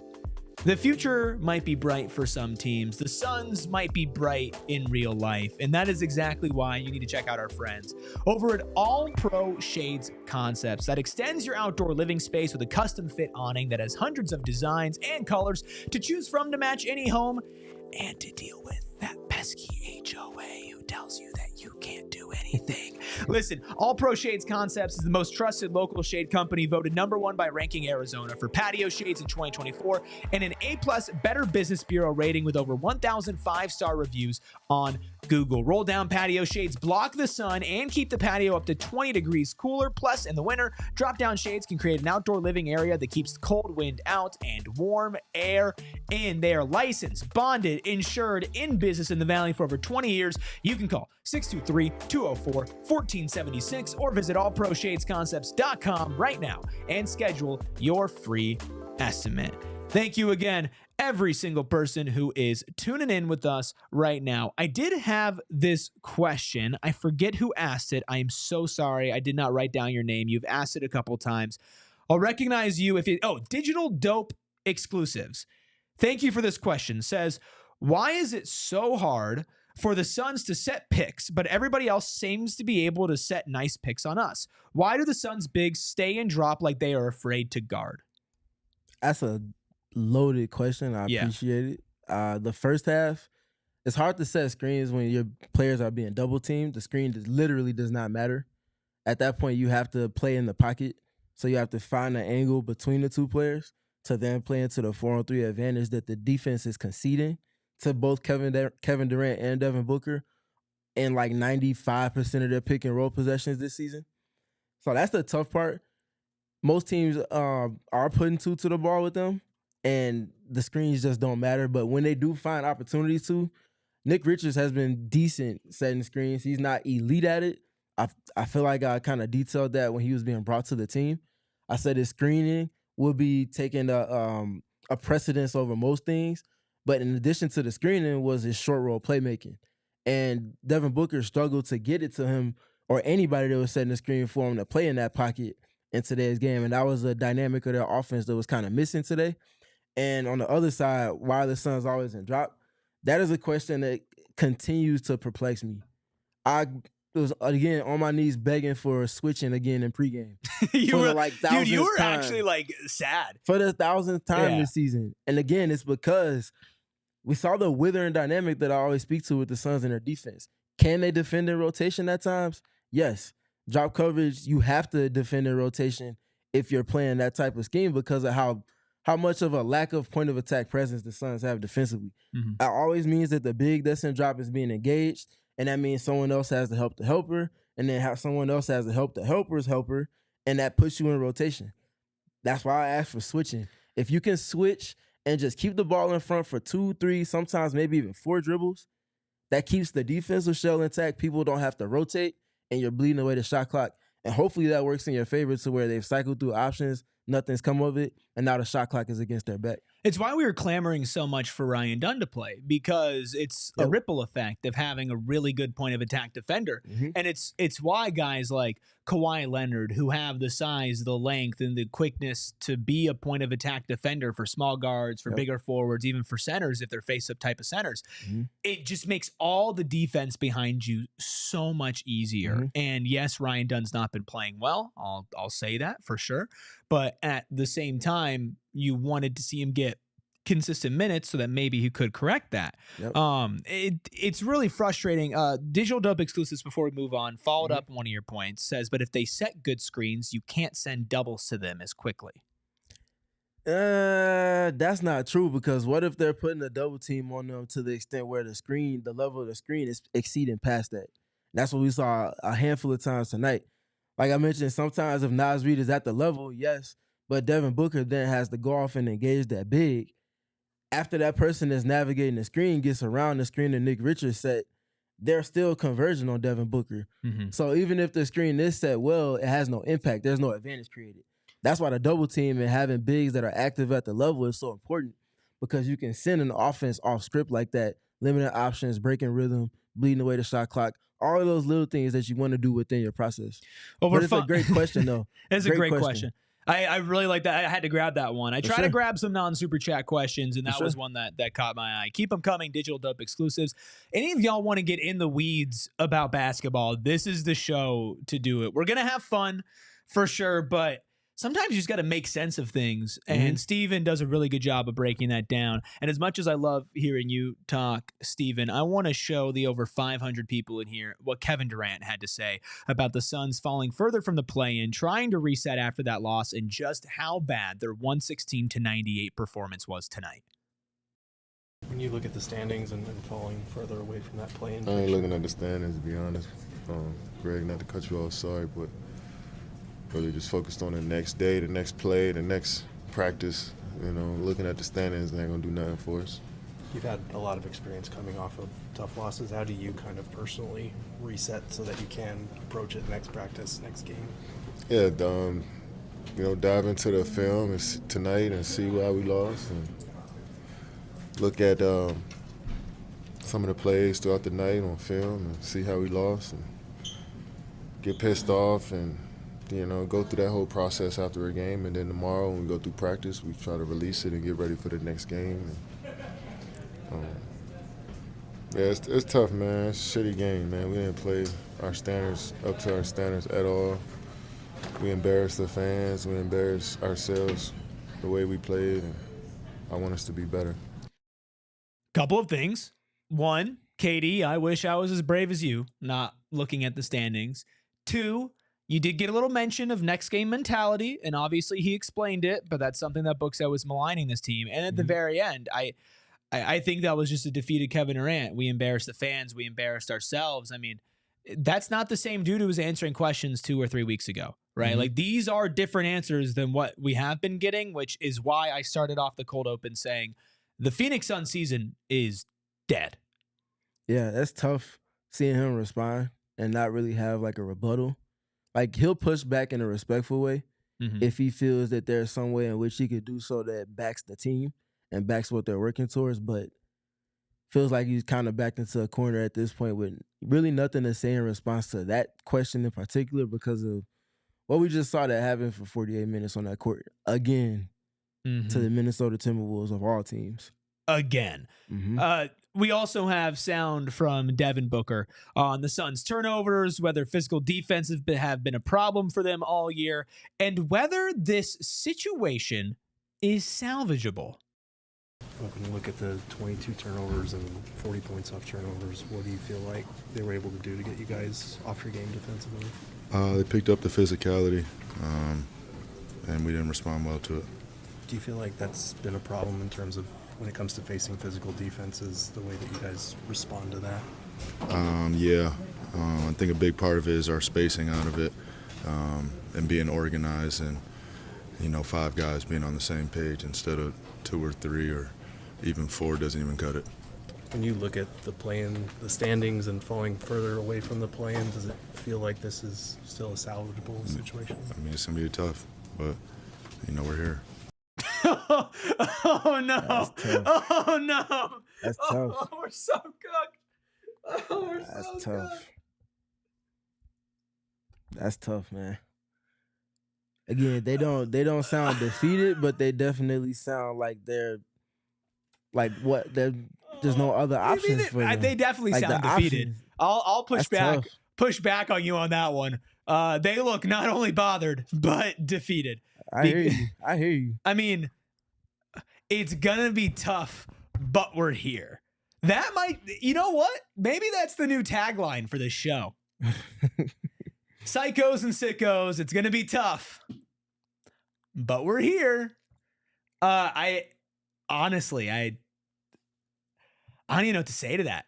The future might be bright for some teams. The Suns might be bright in real life. And that is exactly why you need to check out our friends over at All Pro Shades Concepts. That extends your outdoor living space with a custom fit awning that has hundreds of designs and colors to choose from to match any home and to deal with that pesky HOA who tells you that you can't do anything. Listen, All Pro Shades Concepts is the most trusted local shade company, voted #1 by Ranking Arizona for patio shades in 2024, and an A+ Better Business Bureau rating with over 1,000 5-star reviews on Google. Roll down patio shades block the sun and keep the patio up to 20 degrees cooler. Plus, in the winter, drop down shades can create an outdoor living area that keeps cold wind out and warm air in. They are licensed, bonded, insured, in business in the Valley for over 20 years. You can call 623-204-1476 or visit allproshadesconcepts.com right now and schedule your free estimate. Thank you again, every single person who is tuning in with us right now. I did have this question. I forget who asked it. I am so sorry. I did not write down your name. You've asked it a couple times. I'll recognize you if it... Oh, Digital Dope Exclusives. Thank you for this question. Says, Why is it so hard for the Suns to set picks, but everybody else seems to be able to set nice picks on us? Why do the Suns bigs stay and drop like they are afraid to guard? That's a loaded question. I appreciate it. The first half, it's hard to set screens when your players are being double teamed. The screen literally does not matter. At that point, you have to play in the pocket. So you have to find an angle between the two players to then play into the 4-on-3 advantage that the defense is conceding to both Kevin Durant and Devin Booker in like 95% of their pick and roll possessions this season. So that's the tough part. Most teams are putting two to the ball with them, and the screens just don't matter. But when they do find opportunities to, Nick Richards has been decent setting screens. He's not elite at it. I feel like I kind of detailed that when he was being brought to the team. I said his screening will be taking a precedence over most things. But in addition to the screening was his short roll playmaking. And Devin Booker struggled to get it to him or anybody that was setting the screen for him to play in that pocket in today's game. And that was a dynamic of their offense that was kind of missing today. And on the other side, why are the Suns always in drop? That is a question that continues to perplex me. I was, again, on my knees begging for switching again in pregame. You were time. actually like sad. For the 1,000th time this season. And again, it's because we saw the withering dynamic that I always speak to with the Suns and their defense. Can they defend in rotation at times? Yes. Drop coverage, you have to defend in rotation if you're playing that type of scheme because of how much of a lack of point of attack presence the Suns have defensively. Mm-hmm. That always means that the big that's in drop is being engaged, and that means someone else has to help the helper, and then someone else has to help the helper's helper, and that puts you in rotation. That's why I asked for switching. If you can switch and just keep the ball in front for 2, 3, sometimes maybe even 4 dribbles, that keeps the defensive shell intact. People don't have to rotate, and you're bleeding away the shot clock. And hopefully that works in your favor to where they've cycled through options, nothing's come of it, and now the shot clock is against their back. It's why we were clamoring so much for Ryan Dunn to play, because it's a ripple effect of having a really good point of attack defender. Mm-hmm. And it's why guys like Kawhi Leonard, who have the size, the length, and the quickness to be a point of attack defender for small guards, for bigger forwards, even for centers if they're face-up type of centers, it just makes all the defense behind you so much easier. Mm-hmm. And yes, Ryan Dunn's not been playing well. I'll say that for sure. But at the same time, you wanted to see him get consistent minutes so that maybe he could correct that. It's really frustrating. Digital Dub Exclusives, before we move on, followed up on one of your points, says, but if they set good screens, you can't send doubles to them as quickly. That's not true, because what if they're putting a double team on them to the extent where the level of the screen is exceeding past that? That's what we saw a handful of times tonight. Like I mentioned, sometimes if Naz Reid is at the level, yes, but Devin Booker then has to go off and engage that big. After that person that's navigating the screen gets around the screen that Nick Richards set, they're still converging on Devin Booker. Mm-hmm. So even if the screen is set well, it has no impact. There's no advantage created. That's why the double team and having bigs that are active at the level is so important, because you can send an offense off script like that, limited options, breaking rhythm, bleeding away the shot clock, all of those little things that you want to do within your process. But it's a great question, though. It's a great question. I really like that. I had to grab that one. I try to grab some non-super chat questions, and that was one that caught my eye. Keep them coming, Digital Dub Exclusives. Any of y'all want to get in the weeds about basketball, this is the show to do it. We're going to have fun for sure, but sometimes you just got to make sense of things, and Steven does a really good job of breaking that down. And as much as I love hearing you talk, Steven, I want to show the over 500 people in here what Kevin Durant had to say about the Suns falling further from the play-in, trying to reset after that loss, and just how bad their 116-98 performance was tonight. When you look at the standings and falling further away from that play-in, I ain't looking at the standings, to be honest. Greg, not to cut you off, sorry, but really just focused on the next day, the next play, the next practice. You know, looking at the standings ain't gonna do nothing for us. You've had a lot of experience coming off of tough losses. How do you kind of personally reset so that you can approach it next practice, next game? Yeah, dive into the film tonight and see why we lost, and look at some of the plays throughout the night on film and see how we lost, and get pissed off and go through that whole process after a game, and then tomorrow when we go through practice, we try to release it and get ready for the next game. And, Yeah, it's tough, man. It's a shitty game, man. We didn't play our standards up to our standards at all. We embarrassed the fans. We embarrassed ourselves the way we played, and I want us to be better. Couple of things. One, KD, I wish I was as brave as you, not looking at the standings. Two, you did get a little mention of next game mentality, and obviously he explained it, but that's something that Book said was maligning this team. And at the very end, I think that was just a defeated Kevin Durant. We embarrassed the fans. We embarrassed ourselves. I mean, that's not the same dude who was answering questions 2 or 3 weeks ago, right? Like, these are different answers than what we have been getting, which is why I started off the cold open saying the Phoenix Suns season is dead. Yeah, that's tough seeing him respond and not really have like a rebuttal. Like, he'll push back in a respectful way if he feels that there's some way in which he could do so that backs the team and backs what they're working towards, but feels like he's kind of backed into a corner at this point with really nothing to say in response to that question in particular because of what we just saw that happen for 48 minutes on that court again to the Minnesota Timberwolves of all teams. Again. We also have sound from Devin Booker on the Suns' turnovers, whether physical defenses have been a problem for them all year, and whether this situation is salvageable. When you look at the 22 turnovers and 40 points off turnovers, what do you feel like they were able to do to get you guys off your game defensively? They picked up the physicality, and we didn't respond well to it. Do you feel like that's been a problem in terms of when it comes to facing physical defenses, the way that you guys respond to that? Yeah. I think a big part of it is our spacing out of it and being organized and, 5 guys being on the same page instead of 2 or 3 or even 4 doesn't even cut it. When you look at the standings and falling further away from the play-in, does it feel like this is still a salvageable situation? I mean, it's going to be tough, but, we're here. Oh no! Oh no! That's tough. Oh, we're so cooked. Oh, we're That's so tough. cooked. That's tough, man. Again, they don't sound defeated, but they definitely sound like they're like what? There's no other options for them. They definitely Like, sound the defeated. options- I'll push That's back. tough. Push back on you on that one. They look not only bothered but defeated. I hear you. I mean, it's gonna be tough, but we're here. That might, you know what? Maybe that's the new tagline for this show. Psychos and sickos, it's gonna be tough, but we're here. I honestly, I don't even know what to say to that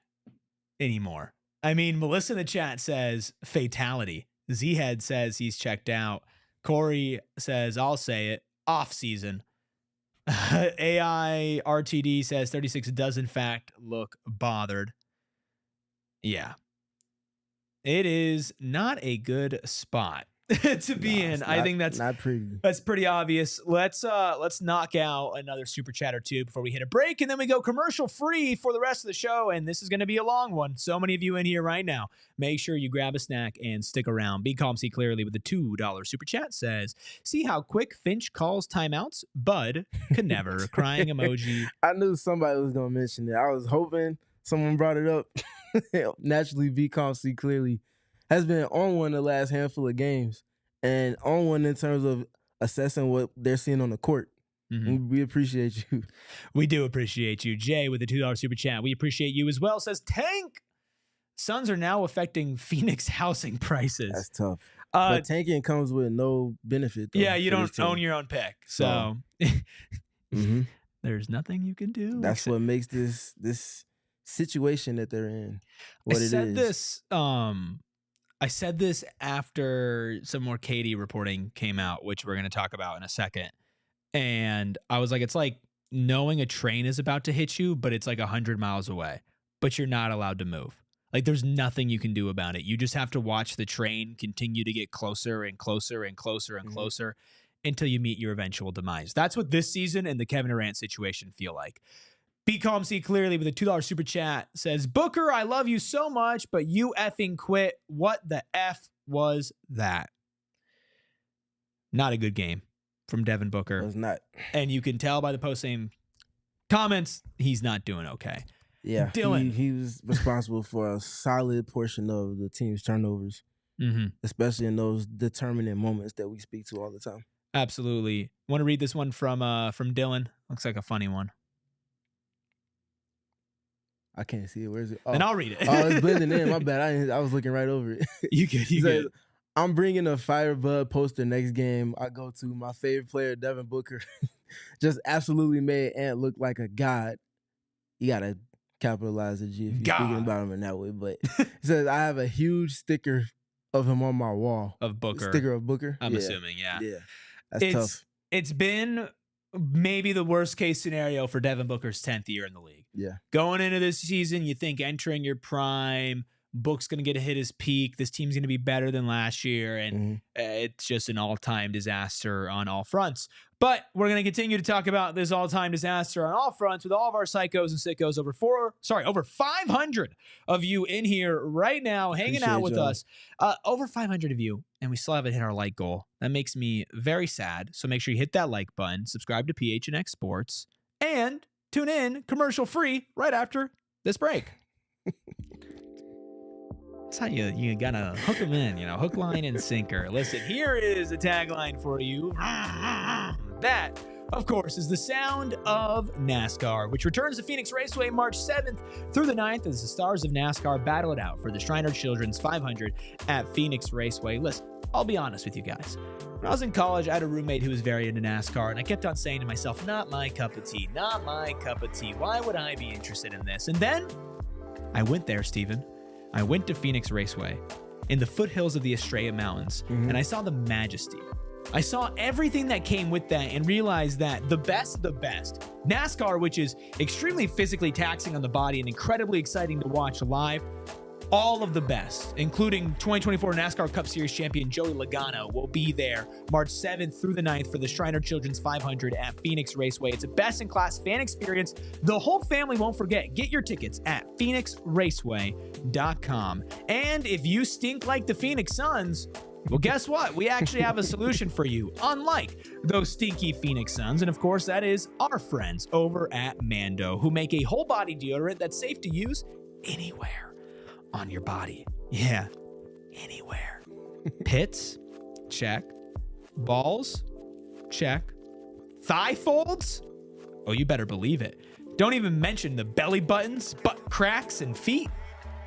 anymore. I mean, Melissa in the chat says fatality. Z-Head says he's checked out. Corey says, I'll say it, off season. AI RTD says 36 does in fact look bothered. Yeah. It is not a good spot to be in. I think that's not pretty. That's pretty obvious. Let's knock out another super chat or two before we hit a break, and then we go commercial free for the rest of the show. And this is going to be a long one. So many of you in here right now. Make sure you grab a snack and stick around. Be calm, see clearly with the $2 super chat says, "See how quick Finch calls timeouts? Bud could never." Crying emoji. I knew somebody was gonna mention it. I was hoping someone brought it up. Naturally, Be Calm, See Clearly has been on one the last handful of games and on one in terms of assessing what they're seeing on the court. We appreciate you. We do appreciate you. Jay with the $2 super chat. We appreciate you as well. Says Tank. Suns are now affecting Phoenix housing prices. That's tough. But tanking comes with no benefit. Though, yeah, you don't own your own pick. So there's nothing you can do. That's what makes this situation that they're in what it is. I said this after some more KD reporting came out, which we're going to talk about in a second. And I was like, it's like knowing a train is about to hit you, but it's like 100 miles away, but you're not allowed to move. Like, there's nothing you can do about it. You just have to watch the train continue to get closer and closer and closer and closer until you meet your eventual demise. That's what this season and the Kevin Durant situation feel like. Be Calm, See Clearly with a $2 super chat says, Booker, I love you so much, but you effing quit. What the F was that? Not a good game from Devin Booker. It was not. And you can tell by the post-game comments, he's not doing okay. Yeah, Dylan. he was responsible for a solid portion of the team's turnovers, especially in those determining moments that we speak to all the time. Absolutely. Want to read this one from Dylan? Looks like a funny one. I can't see it. Where is it? Then I'll read it. Oh, it's blending in. My bad. I was looking right over it. You good? You good? I'm bringing a Firebud poster next game. I go to my favorite player, Devin Booker. Just absolutely made Ant look like a god. You gotta capitalize the G if you're speaking about him in that way. But he says I have a huge sticker of him on my wall. Of Booker. Sticker of Booker. I'm assuming, yeah. Yeah. That's tough. It's been maybe the worst case scenario for Devin Booker's 10th year in the league. Yeah. Going into this season, you think entering your prime, Book's going to get to hit his peak. This team's going to be better than last year. And it's just an all-time disaster on all fronts. But we're going to continue to talk about this all-time disaster on all fronts with all of our psychos and sickos. Over 500 of you in here right now hanging out with us. Over 500 of you, and we still haven't hit our like goal. That makes me very sad. So make sure you hit that like button, subscribe to PHNX Sports, and tune in commercial-free right after this break. That's how you gotta hook them in, hook, line, and sinker. Listen, here is a tagline for you. That, of course, is the sound of NASCAR, which returns to Phoenix Raceway March 7th through the 9th as the stars of NASCAR battle it out for the Shriner Children's 500 at Phoenix Raceway. Listen, I'll be honest with you guys. When I was in college, I had a roommate who was very into NASCAR, and I kept on saying to myself, not my cup of tea, not my cup of tea. Why would I be interested in this? And then I went there, Steven. I went to Phoenix Raceway in the foothills of the Estrella Mountains, and I saw the majesty. I saw everything that came with that and realized that the best of the best, NASCAR, which is extremely physically taxing on the body and incredibly exciting to watch live, all of the best, including 2024 NASCAR Cup Series champion Joey Logano, will be there March 7th through the 9th for the Shriner Children's 500 at Phoenix Raceway. It's a best-in-class fan experience the whole family won't forget. Get your tickets at phoenixraceway.com. And if you stink like the Phoenix Suns, well, guess what? We actually have a solution for you, unlike those stinky Phoenix Suns. And of course, that is our friends over at Mando, who make a whole body deodorant that's safe to use anywhere on your body. Yeah, anywhere. Pits? Check. Balls? Check. Thigh folds? Oh, you better believe it. Don't even mention the belly buttons, butt cracks, and feet.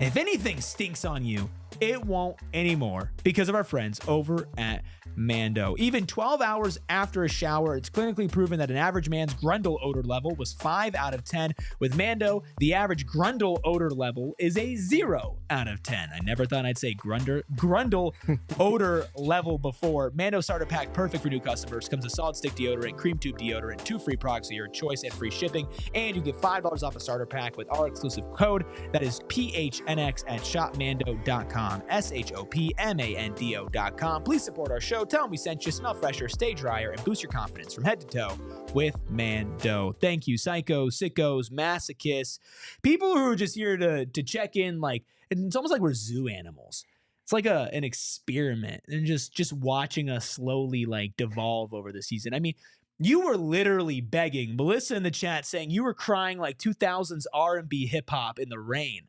If anything stinks on you, it won't anymore because of our friends over at Mando. Even 12 hours after a shower, it's clinically proven that an average man's Grundle odor level was 5 out of 10. With Mando, the average Grundle odor level is a 0 out of 10. I never thought I'd say Grundle odor level before. Mando starter pack, perfect for new customers. Comes with solid stick deodorant, cream tube deodorant, 2 free products of your choice and free shipping. And you get $5 off a starter pack with our exclusive code. That is PHNX at shopmando.com. SHOPMANDO.com. Please support our show. Tell them we sent you. Smell fresher, stay drier, and boost your confidence from head to toe with Mando. Thank you, psychos, sickos, masochists, people who are just here to check in. Like, it's almost like we're zoo animals. It's like an experiment, and just watching us slowly devolve over the season. I mean, you were literally begging. Melissa in the chat saying you were crying like 2000s R&B hip hop in the rain,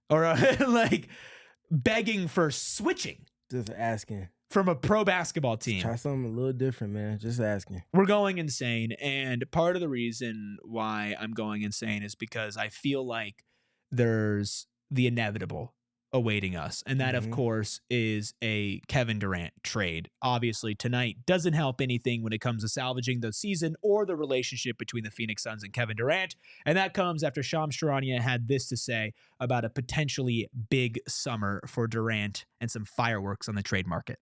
or begging for switching. Just asking. From a pro basketball team. Try something a little different, man. Just asking. We're going insane. And part of the reason why I'm going insane is because I feel like there's the inevitable awaiting us. And that, of course, is a Kevin Durant trade. Obviously, tonight doesn't help anything when it comes to salvaging the season or the relationship between the Phoenix Suns and Kevin Durant. And that comes after Shams Charania had this to say about a potentially big summer for Durant and some fireworks on the trade market.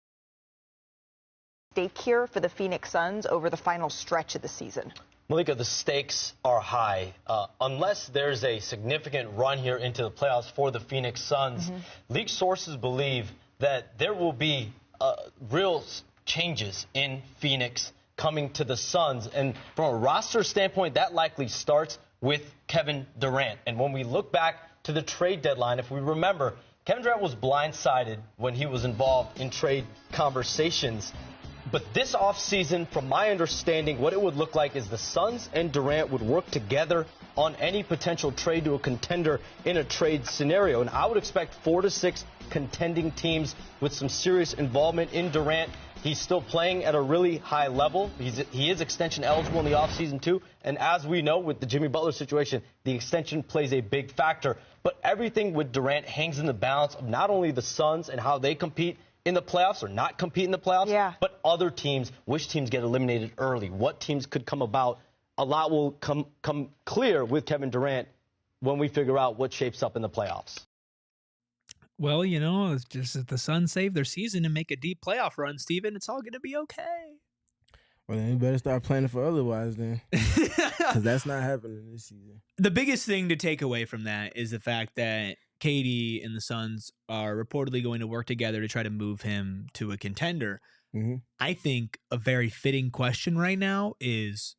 Stake here for the Phoenix Suns over the final stretch of the season? Malika, the stakes are high. Unless there's a significant run here into the playoffs for the Phoenix Suns, league sources believe that there will be real changes in Phoenix coming to the Suns. And from a roster standpoint, that likely starts with Kevin Durant. And when we look back to the trade deadline, if we remember, Kevin Durant was blindsided when he was involved in trade conversations. But this offseason, from my understanding, what it would look like is the Suns and Durant would work together on any potential trade to a contender in a trade scenario. And I would expect 4 to 6 contending teams with some serious involvement in Durant. He's still playing at a really high level. He is extension eligible in the offseason, too. And as we know, with the Jimmy Butler situation, the extension plays a big factor. But everything with Durant hangs in the balance of not only the Suns and how they compete in the playoffs or not compete in the playoffs, but other teams, which teams get eliminated early, what teams could come about. A lot will come clear with Kevin Durant when we figure out what shapes up in the playoffs. Well, you know, it's just if the Suns save their season and make a deep playoff run, Steven, it's all going to be okay. Well, then you better start planning for otherwise then. Because that's not happening this season. The biggest thing to take away from that is the fact that KD and the Suns are reportedly going to work together to try to move him to a contender. Mm-hmm. I think a very fitting question right now is,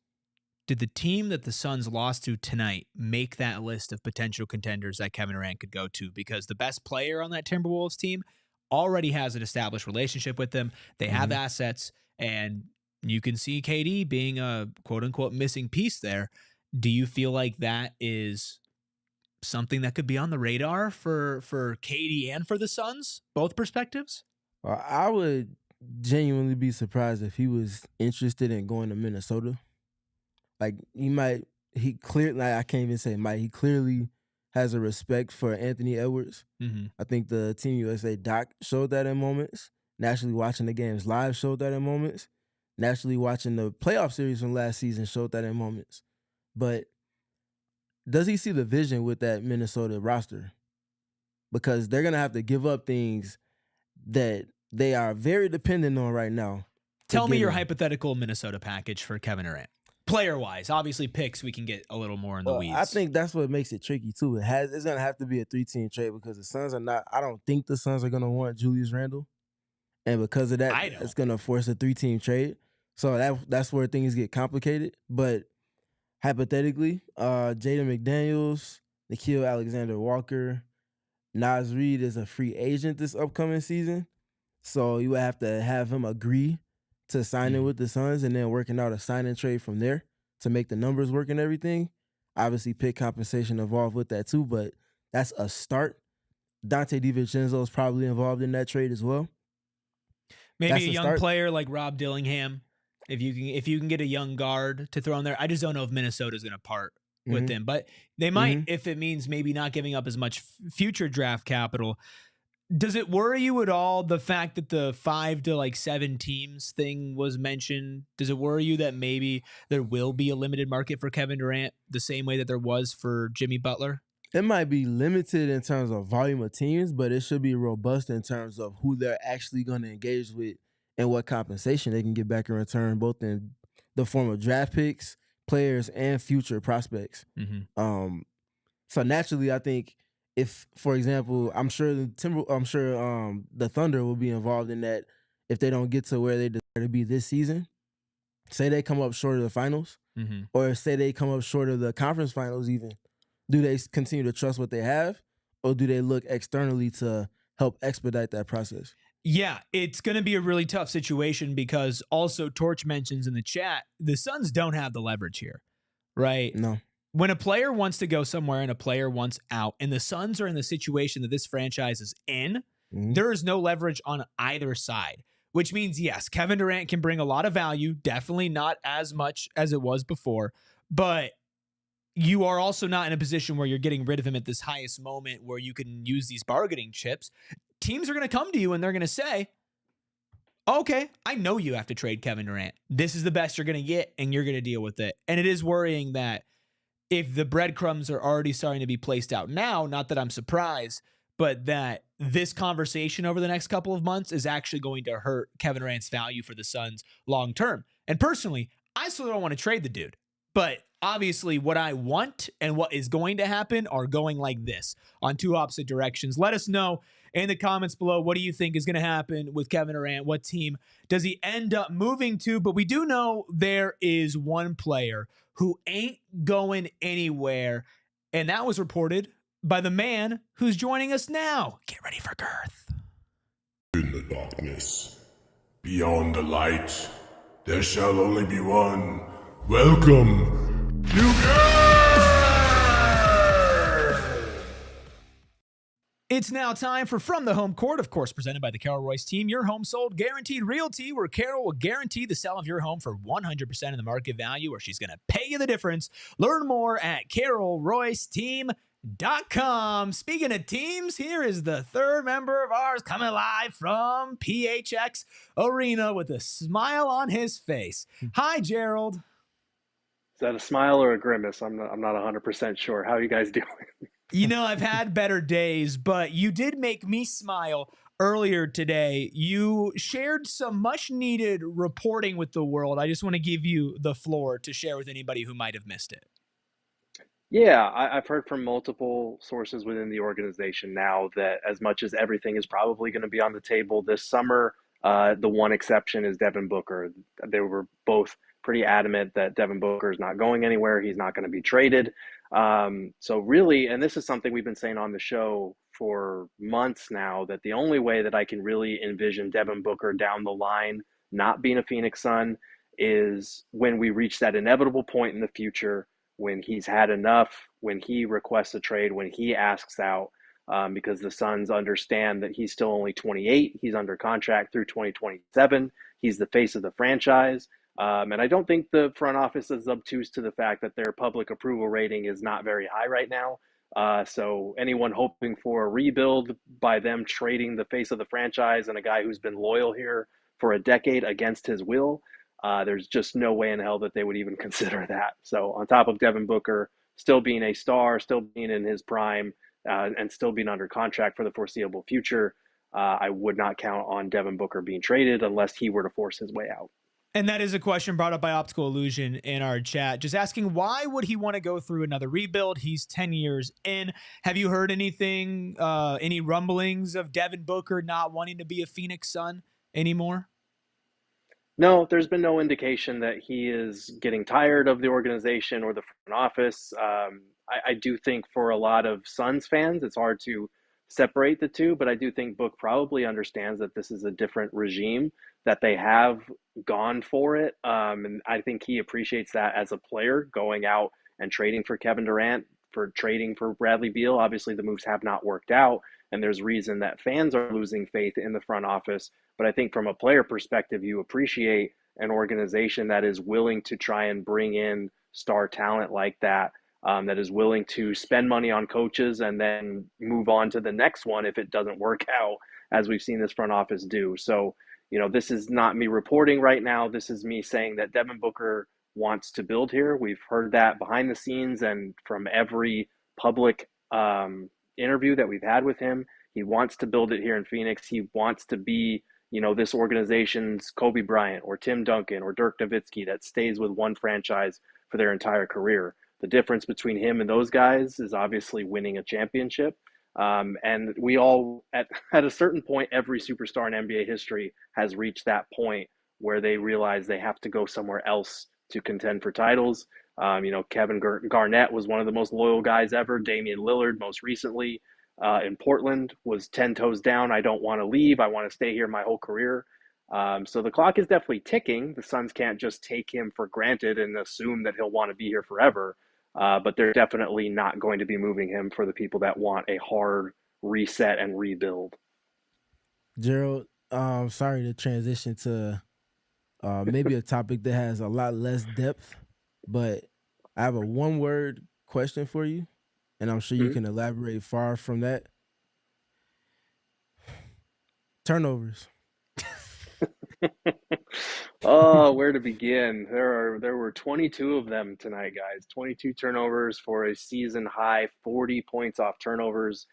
did the team that the Suns lost to tonight make that list of potential contenders that Kevin Durant could go to? Because the best player on that Timberwolves team already has an established relationship with them. They have assets, and you can see KD being a quote-unquote missing piece there. Do you feel like that is something that could be on the radar for KD and for the Suns, both perspectives? Well, I would genuinely be surprised if he was interested in going to Minnesota. Like, he clearly has a respect for Anthony Edwards. Mm-hmm. I think the Team USA doc showed that in moments. Naturally watching the games live showed that in moments. Naturally watching the playoff series from last season showed that in moments. But does he see the vision with that Minnesota roster? Because they're going to have to give up things that they are very dependent on right now. Tell me your hypothetical Minnesota package for Kevin Durant. Player-wise, obviously picks, we can get a little more in the weeds. I think that's what makes it tricky, too. It's going to have to be a 3-team trade because the Suns are not – I don't think the Suns are going to want Julius Randle. And because of that, it's going to force a 3-team trade. So that's where things get complicated. But hypothetically, Jaden McDaniels, Nickeil Alexander-Walker, Naz Reid is a free agent this upcoming season. So you would have to have him agree to signing with the Suns and then working out a sign and trade from there to make the numbers work and everything. Obviously, pick compensation involved with that too, but that's a start. Dante DiVincenzo is probably involved in that trade as well. Maybe a young player like Rob Dillingham, if you can get a young guard to throw in there. I just don't know if Minnesota's going to part with them, but they might if it means maybe not giving up as much future draft capital. Does it worry you at all, the fact that the 5 to 7 teams thing was mentioned? Does it worry you that maybe there will be a limited market for Kevin Durant the same way that there was for Jimmy Butler? It might be limited in terms of volume of teams, but it should be robust in terms of who they're actually going to engage with and what compensation they can get back in return, both in the form of draft picks, players, and future prospects. So naturally, I think if, for example, I'm sure the Thunder will be involved in that if they don't get to where they desire to be this season. Say they come up short of the finals, or say they come up short of the conference finals even. Do they continue to trust what they have, or do they look externally to help expedite that process? Yeah, it's going to be a really tough situation because also Torch mentions in the chat, the Suns don't have the leverage here, right? No. When a player wants to go somewhere and a player wants out, and the Suns are in the situation that this franchise is in, there is no leverage on either side, which means, yes, Kevin Durant can bring a lot of value, definitely not as much as it was before, but you are also not in a position where you're getting rid of him at this highest moment where you can use these bargaining chips. Teams are going to come to you and they're going to say, okay, I know you have to trade Kevin Durant. This is the best you're going to get, and you're going to deal with it. And it is worrying that if the breadcrumbs are already starting to be placed out now, not that I'm surprised, but that this conversation over the next couple of months is actually going to hurt Kevin Durant's value for the Suns long term. And personally, I still don't want to trade the dude. But obviously what I want and what is going to happen are going like this on two opposite directions. Let us know in the comments below, what do you think is going to happen with Kevin Durant? What team does he end up moving to? But we do know there is one player who ain't going anywhere, and that was reported by the man who's joining us now. Get ready for girth. In the darkness, Beyond the light, there shall only be one. Welcome to It's now time for From the Home Court, of course, presented by the Carol Royce team. Your home sold guaranteed realty, where Carol will guarantee the sale of your home for 100% of the market value, or she's going to pay you the difference. Learn more at carolroyceteam.com. Speaking of teams, here is the third member of ours coming live from PHX Arena with a smile on his face. Hi, Gerald. Is that a smile or a grimace? I'm not 100% sure. How are you guys doing? You know, I've had better days, but you did make me smile earlier today. You shared some much needed reporting with the world. I just want to give you the floor to share with anybody who might have missed it. Yeah, I've heard from multiple sources within the organization now that as much as everything is probably going to be on the table this summer, the one exception is Devin Booker. They were both pretty adamant that Devin Booker is not going anywhere. He's not going to be traded. So really, and this is something we've been saying on the show for months now, that the only way that I can really envision Devin Booker down the line not being a Phoenix Sun is when we reach that inevitable point in the future when he's had enough, when he requests a trade, when he asks out, because the Suns understand that he's still only 28. He's under contract through 2027. He's the face of the franchise. And I don't think the front office is obtuse to the fact that their public approval rating is not very high right now. So anyone hoping for a rebuild by them trading the face of the franchise and a guy who's been loyal here for a decade against his will, there's just no way in hell that they would even consider that. So on top of Devin Booker still being a star, still being in his prime, and still being under contract for the foreseeable future, I would not count on Devin Booker being traded unless he were to force his way out. And that is a question brought up by Optical Illusion in our chat, just asking why would he want to go through another rebuild? He's 10 years in. Have you heard anything, any rumblings of Devin Booker not wanting to be a Phoenix Sun anymore? No, there's been no indication that he is getting tired of the organization or the front office. I do think for a lot of Suns fans, it's hard to separate the two, but I do think Book probably understands that this is a different regime, that they have gone for it. And I think he appreciates that as a player, going out and trading for Kevin Durant, for trading for Bradley Beal. Obviously, the moves have not worked out, and there's reason that fans are losing faith in the front office. But I think from a player perspective, you appreciate an organization that is willing to try and bring in star talent like that, that is willing to spend money on coaches and then move on to the next one if it doesn't work out, as we've seen this front office do. So, you know, this is not me reporting right now. This is me saying that Devin Booker wants to build here. We've heard that behind the scenes and from every public interview that we've had with him. He wants to build it here in Phoenix. He wants to be, you know, this organization's Kobe Bryant or Tim Duncan or Dirk Nowitzki that stays with one franchise for their entire career. The difference between him and those guys is obviously winning a championship. And we all, at a certain point, every superstar in NBA history has reached that point where they realize they have to go somewhere else to contend for titles. You know, Kevin Garnett was one of the most loyal guys ever. Damian Lillard, most recently in Portland, was 10 toes down. I don't want to leave. I want to stay here my whole career. So the clock is definitely ticking. The Suns can't just take him for granted and assume that he'll want to be here forever. But they're definitely not going to be moving him for the people that want a hard reset and rebuild. Gerald, sorry to transition to maybe a topic that has a lot less depth, but I have a one-word question for you, and I'm sure you can elaborate far from that. Turnovers. Oh, where to begin? There were 22 of them tonight, guys. 22 turnovers for a season high, 40 points off turnovers.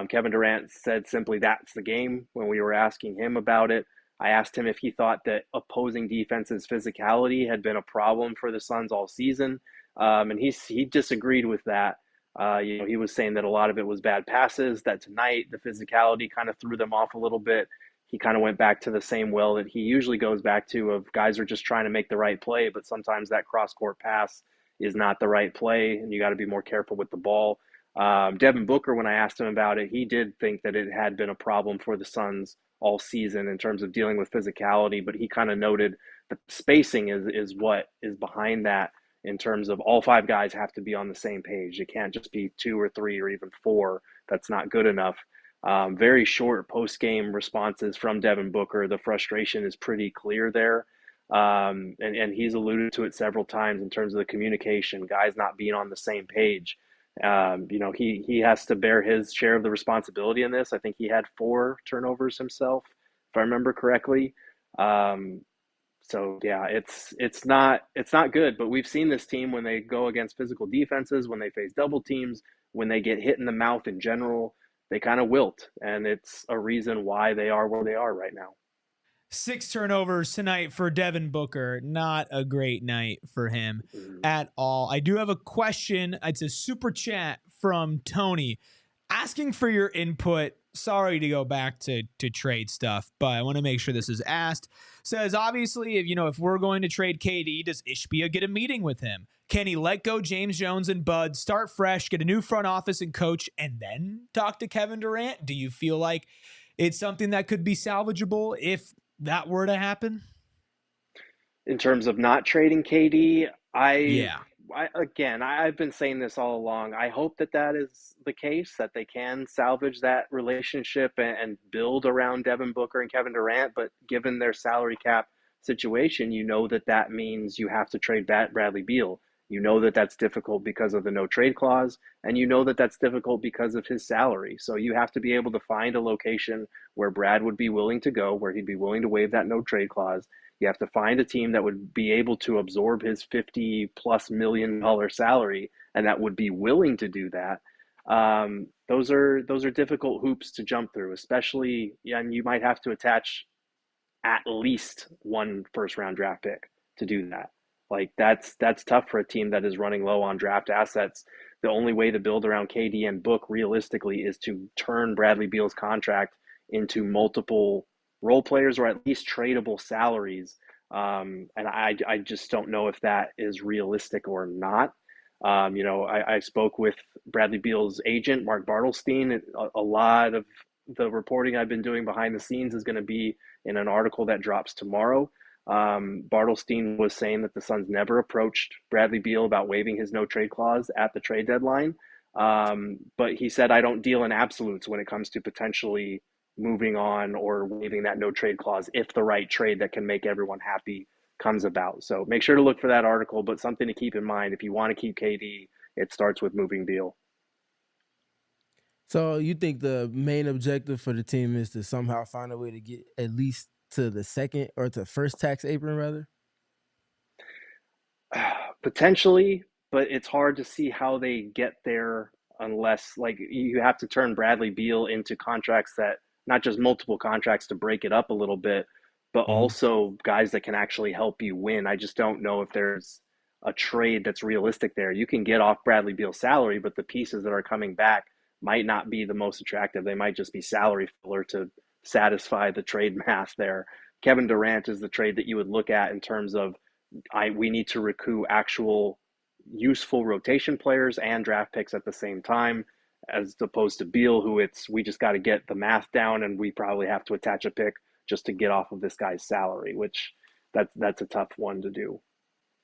Kevin Durant said simply that's the game when we were asking him about it. I asked him if he thought that opposing defense's physicality had been a problem for the Suns all season, and he disagreed with that. You know, he was saying that a lot of it was bad passes, that tonight the physicality kind of threw them off a little bit. He kind of went back to the same well that he usually goes back to, of guys are just trying to make the right play, but sometimes that cross-court pass is not the right play, and you got to be more careful with the ball. Devin Booker, when I asked him about it, he did think that it had been a problem for the Suns all season in terms of dealing with physicality, but he kind of noted that spacing is what is behind that in terms of all 5 guys have to be on the same page. It can't just be 2 or 3 or even 4. That's not good enough. Very short post-game responses from Devin Booker. The frustration is pretty clear there. And he's alluded to it several times in terms of the communication, guys not being on the same page. He has to bear his share of the responsibility in this. I think he had 4 turnovers himself, if I remember correctly. So yeah, it's not good, but we've seen this team when they go against physical defenses, when they face double teams, when they get hit in the mouth in general, they kind of wilt, and it's a reason why they are where they are right now. 6 turnovers tonight for Devin Booker. Not a great night for him at all. I do have a question. It's a super chat from Tony asking for your input. Sorry to go back to trade stuff, but I want to make sure this is asked. Says, obviously, if we're going to trade KD, does Ishbia get a meeting with him? Can he let go James Jones and Bud, start fresh, get a new front office and coach, and then talk to Kevin Durant? Do you feel like it's something that could be salvageable if that were to happen? In terms of not trading KD, I've been saying this all along. I hope that is the case, that they can salvage that relationship and build around Devin Booker and Kevin Durant. But given their salary cap situation, that means you have to trade Bradley Beal. That's difficult because of the no trade clause, and that's difficult because of his salary. So you have to be able to find a location where Brad would be willing to go, where he'd be willing to waive that no trade clause. You have to find a team that would be able to absorb his $50+ million salary, and that would be willing to do that. Those are difficult hoops to jump through, especially, and you might have to attach at least 1 first-round draft pick to do that. Like that's tough for a team that is running low on draft assets. The only way to build around KD and Book realistically is to turn Bradley Beal's contract into multiple role players or at least tradable salaries. And I just don't know if that is realistic or not. I spoke with Bradley Beal's agent, Mark Bartelstein. A lot of the reporting I've been doing behind the scenes is going to be in an article that drops tomorrow. Bartelstein was saying that the Suns never approached Bradley Beal about waiving his no trade clause at the trade deadline. But he said, I don't deal in absolutes when it comes to potentially moving on or waiving that no trade clause if the right trade that can make everyone happy comes about. So make sure to look for that article, but something to keep in mind, if you want to keep KD, it starts with moving Beal. So you think the main objective for the team is to somehow find a way to get at least to the second or to first tax apron, rather? Potentially, but it's hard to see how they get there unless, you have to turn Bradley Beal into contracts that, not just multiple contracts to break it up a little bit, but also guys that can actually help you win. I just don't know if there's a trade that's realistic there. You can get off Bradley Beal's salary, but the pieces that are coming back might not be the most attractive. They might just be salary filler to satisfy the trade math there. Kevin Durant is the trade that you would look at in terms of we need to recoup actual useful rotation players and draft picks at the same time, as opposed to Beal, who we just got to get the math down and we probably have to attach a pick just to get off of this guy's salary, which that's a tough one to do.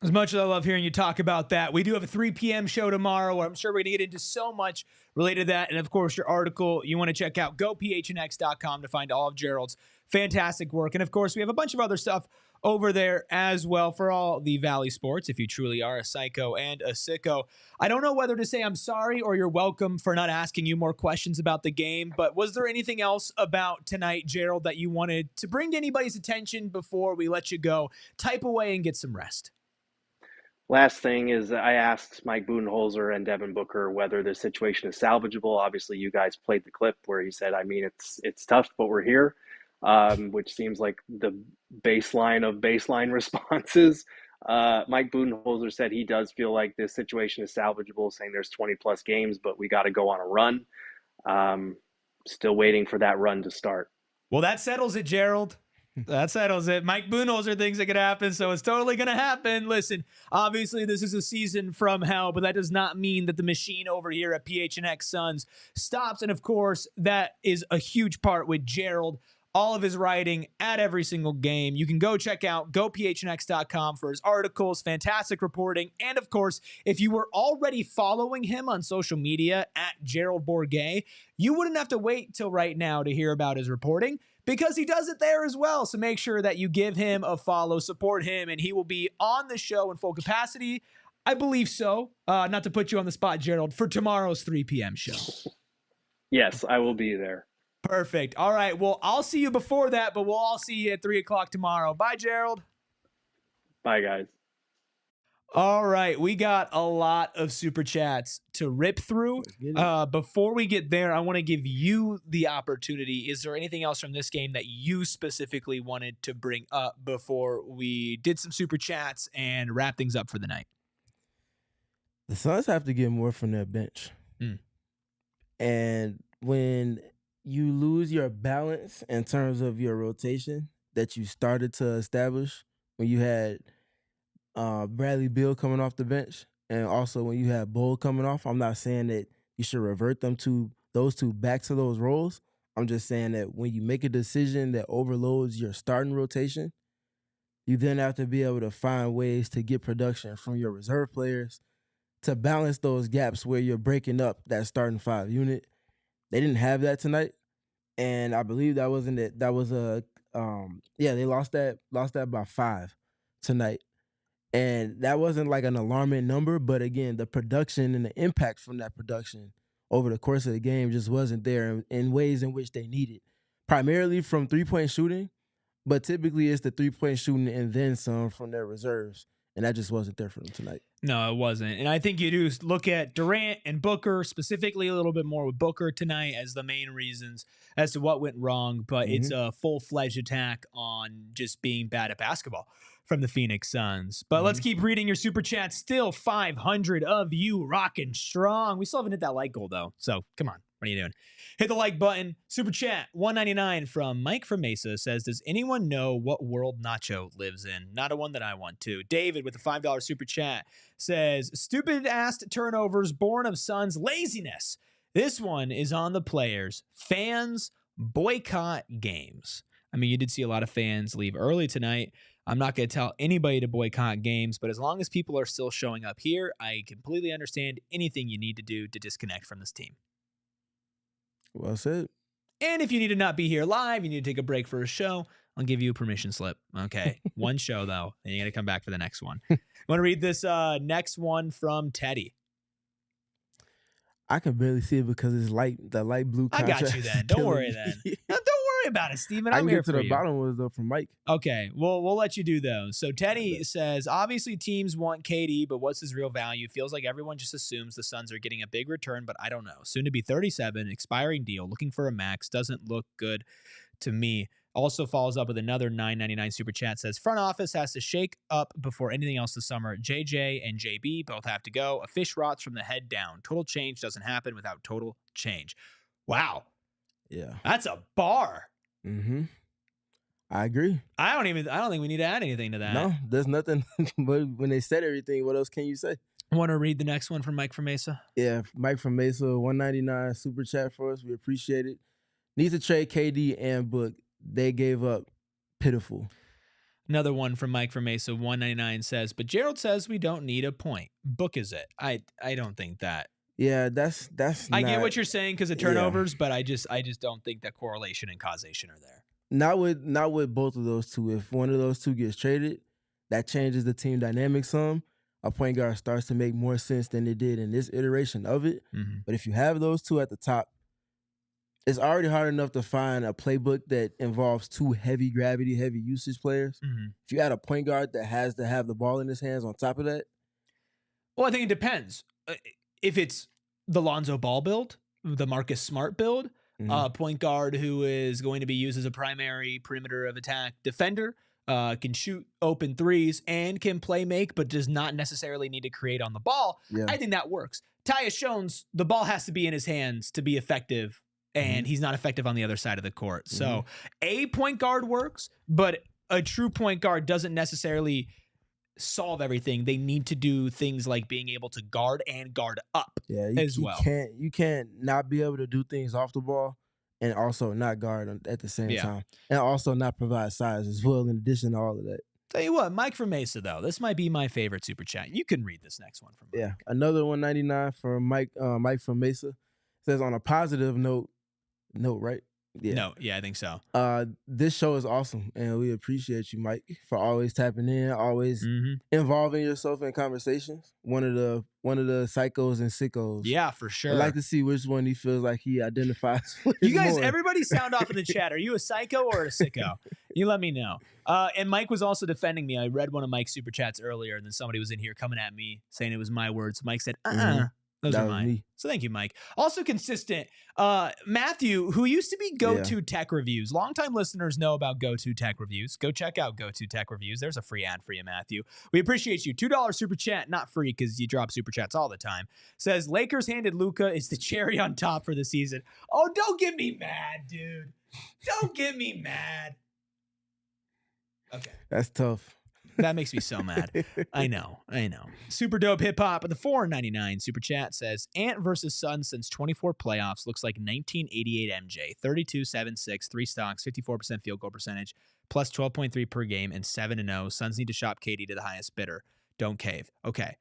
As much as I love hearing you talk about that, we do have a 3 p.m. show tomorrow where I'm sure we're going to get into so much related to that. And, of course, your article you want to check out, gophnx.com to find all of Gerald's fantastic work. And, of course, we have a bunch of other stuff over there as well for all the Valley sports, if you truly are a psycho and a sicko. I don't know whether to say I'm sorry or you're welcome for not asking you more questions about the game, but was there anything else about tonight, Gerald, that you wanted to bring to anybody's attention before we let you go? Type away and get some rest. Last thing is, I asked Mike Budenholzer and Devin Booker whether the situation is salvageable. Obviously, you guys played the clip where he said, it's tough, but we're here, which seems like the baseline of baseline responses. Mike Budenholzer said he does feel like this situation is salvageable, saying there's 20-plus games, but we got to go on a run. Still waiting for that run to start. Well, that settles it, Gerald. That settles it. Mike Budenholzer thinks it could happen, so it's totally going to happen. Listen, obviously this is a season from hell, but that does not mean that the machine over here at PHNX Suns stops. And, of course, that is a huge part with Gerald all of his writing at every single game. You can go check out gophnx.com for his articles, fantastic reporting. And of course, if you were already following him on social media at Gerald Bourguet, you wouldn't have to wait till right now to hear about his reporting because he does it there as well. So make sure that you give him a follow, support him, and he will be on the show in full capacity. I believe so. Not to put you on the spot, Gerald, for tomorrow's 3 p.m. show. Yes, I will be there. Perfect. All right. Well, I'll see you before that, but we'll all see you at 3 o'clock tomorrow. Bye, Gerald. Bye, guys. All right. We got a lot of super chats to rip through. Before we get there, I want to give you the opportunity. Is there anything else from this game that you specifically wanted to bring up before we did some super chats and wrap things up for the night? The Suns have to get more from their bench. And when you lose your balance in terms of your rotation that you started to establish when you had Bradley Beal coming off the bench, and also when you had Bull coming off, I'm not saying that you should revert those two back to those roles. I'm just saying that when you make a decision that overloads your starting rotation, you then have to be able to find ways to get production from your reserve players to balance those gaps where you're breaking up that starting 5 unit. They didn't have that tonight, and I believe that wasn't it. That was they lost that by 5 tonight, and that wasn't like an alarming number. But again, the production and the impact from that production over the course of the game just wasn't there in ways in which they needed, primarily from 3-point shooting, but typically it's the 3-point shooting and then some from their reserves. And that just wasn't there for them tonight. No, it wasn't. And I think you do look at Durant and Booker, specifically a little bit more with Booker tonight as the main reasons as to what went wrong. But it's a full-fledged attack on just being bad at basketball from the Phoenix Suns. But let's keep reading your super chat. Still 500 of you rocking strong. We still haven't hit that like goal, though. So come on. What are you doing? Hit the like button. Super chat 199 from Mike from Mesa says, does anyone know what world Nacho lives in? Not a one that I want to. David with the $5 super chat says, stupid ass turnovers born of Suns laziness. This one is on the players. Fans boycott games. I mean, you did see a lot of fans leave early tonight. I'm not going to tell anybody to boycott games, but as long as people are still showing up here, I completely understand anything you need to do to disconnect from this team. Well said. And if you need to not be here live, you need to take a break for a show, I'll give you a permission slip. Okay. One show, though, and you got to come back for the next one. I want to read this next one from Teddy. I can barely see it because it's the light blue contrast. I got you then. Don't worry then. No, don't worry about it, Steven. I'm here for you. I can get to the bottom ones, though, from Mike. Okay. Well, we'll let you do those. So Teddy says, obviously teams want KD, but what's his real value? Feels like everyone just assumes the Suns are getting a big return, but I don't know. Soon to be 37, expiring deal, looking for a max. Doesn't look good to me. Also follows up with another $9.99 super chat. Says, front office has to shake up before anything else this summer. JJ and JB both have to go. A fish rots from the head down. Total change doesn't happen without total change. Wow. Yeah. That's a bar. I agree. I don't think we need to add anything to that. No, there's nothing. But when they said everything, what else can you say? I want to read the next one from Mike from Mesa. Yeah, Mike from Mesa, $1.99 super chat for us. We appreciate it. Need to trade KD and Book. They gave up. Pitiful. Another one from Mike from Mesa, $1.99 says, but Gerald says we don't need a point. Book is it? I don't think that. Yeah, that's. I get what you're saying because of turnovers, but I just don't think that correlation and causation are there. Not with both of those two. If one of those two gets traded, that changes the team dynamic some. A point guard starts to make more sense than it did in this iteration of it. But if you have those two at the top, it's already hard enough to find a playbook that involves two heavy gravity, heavy usage players. If you add a point guard that has to have the ball in his hands on top of that. Well, I think it depends. If it's the Lonzo Ball build, the Marcus Smart build, point guard who is going to be used as a primary perimeter of attack defender, can shoot open threes and can play make, but does not necessarily need to create on the ball. I think that works. Tyus Jones, the ball has to be in his hands to be effective, and he's not effective on the other side of the court. So a point guard works, but a true point guard doesn't necessarily solve everything. They need to do things like being able to guard and guard up well. You can't not be able to do things off the ball and also not guard at the same Yeah. time, and also not provide size as well. In addition to all of that. Tell you what, Mike from Mesa, though, this might be my favorite super chat. You can read this next one from Mike. Yeah, another $1.99 from Mike. Mike from Mesa says, on a positive note, right? Yeah. No, yeah, I think so. This show is awesome, and we appreciate you, Mike, for always tapping in, always involving yourself in conversations. One of the psychos and sickos. Yeah, for sure. I'd like to see which one he feels like he identifies with. You guys, more. everybody sound off in the chat. Are you a psycho or a sicko? You let me know. And Mike was also defending me. I read one of Mike's super chats earlier, and then somebody was in here coming at me saying it was my words. Mike said, those That are was mine. me. So thank you, Mike. Also consistent, Matthew, who used to be Go-To Tech Reviews. Longtime listeners know about Go-To Tech Reviews. Go check out Go-To Tech Reviews. There's a free ad for you, Matthew. We appreciate you. $2 super chat, not free because you drop super chats all the time. Says, Lakers handed Luka is the cherry on top for the season. Oh, don't get me mad, dude. Don't get me mad. Okay. That's tough. That makes me so mad. I know. Super dope hip hop. But the $4.99 super chat says Ant versus Suns since 24 playoffs looks like 1988 MJ. 32, 7, 6, 3 stocks, 54% field goal percentage, plus 12.3 per game, and 7-0. Suns need to shop KD to the highest bidder. Don't cave. Okay.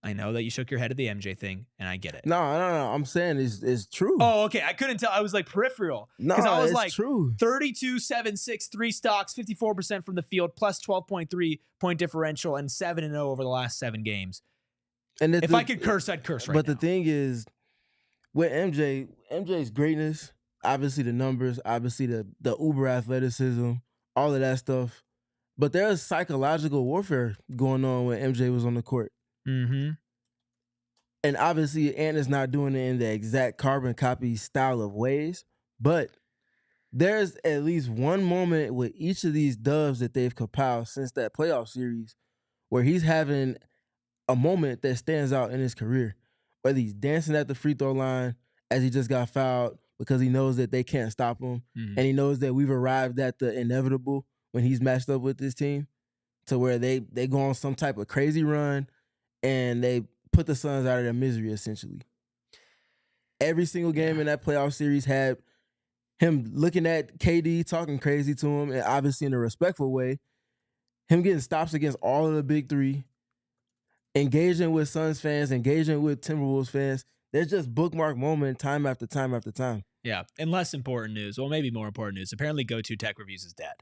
I know that you shook your head at the MJ thing, and I get it. No. I'm saying it's true. Oh, okay. I couldn't tell. I was like peripheral. No, I was it's like true. 32, 7, 6, 3 stocks, 54% from the field, plus 12.3 point differential, and 7-0 over the last 7 games. And if I could curse, I'd curse right now. But the thing is, with MJ's greatness, obviously the numbers, obviously the uber athleticism, all of that stuff. But there's psychological warfare going on when MJ was on the court. Mm-hmm. And obviously, Ant is not doing it in the exact carbon copy style of ways, but there's at least one moment with each of these dubs that they've compiled since that playoff series where he's having a moment that stands out in his career, whether he's dancing at the free throw line as he just got fouled because he knows that they can't stop him, and he knows that we've arrived at the inevitable when he's matched up with this team to where they go on some type of crazy run and they put the Suns out of their misery, essentially. Every single game in that playoff series had him looking at KD, talking crazy to him, and obviously in a respectful way, him getting stops against all of the big three, engaging with Suns fans, engaging with Timberwolves fans. There's just bookmark moment time after time after time. Yeah, and less important news. Well, maybe more important news. Apparently, Go-To Tech Reviews is dead.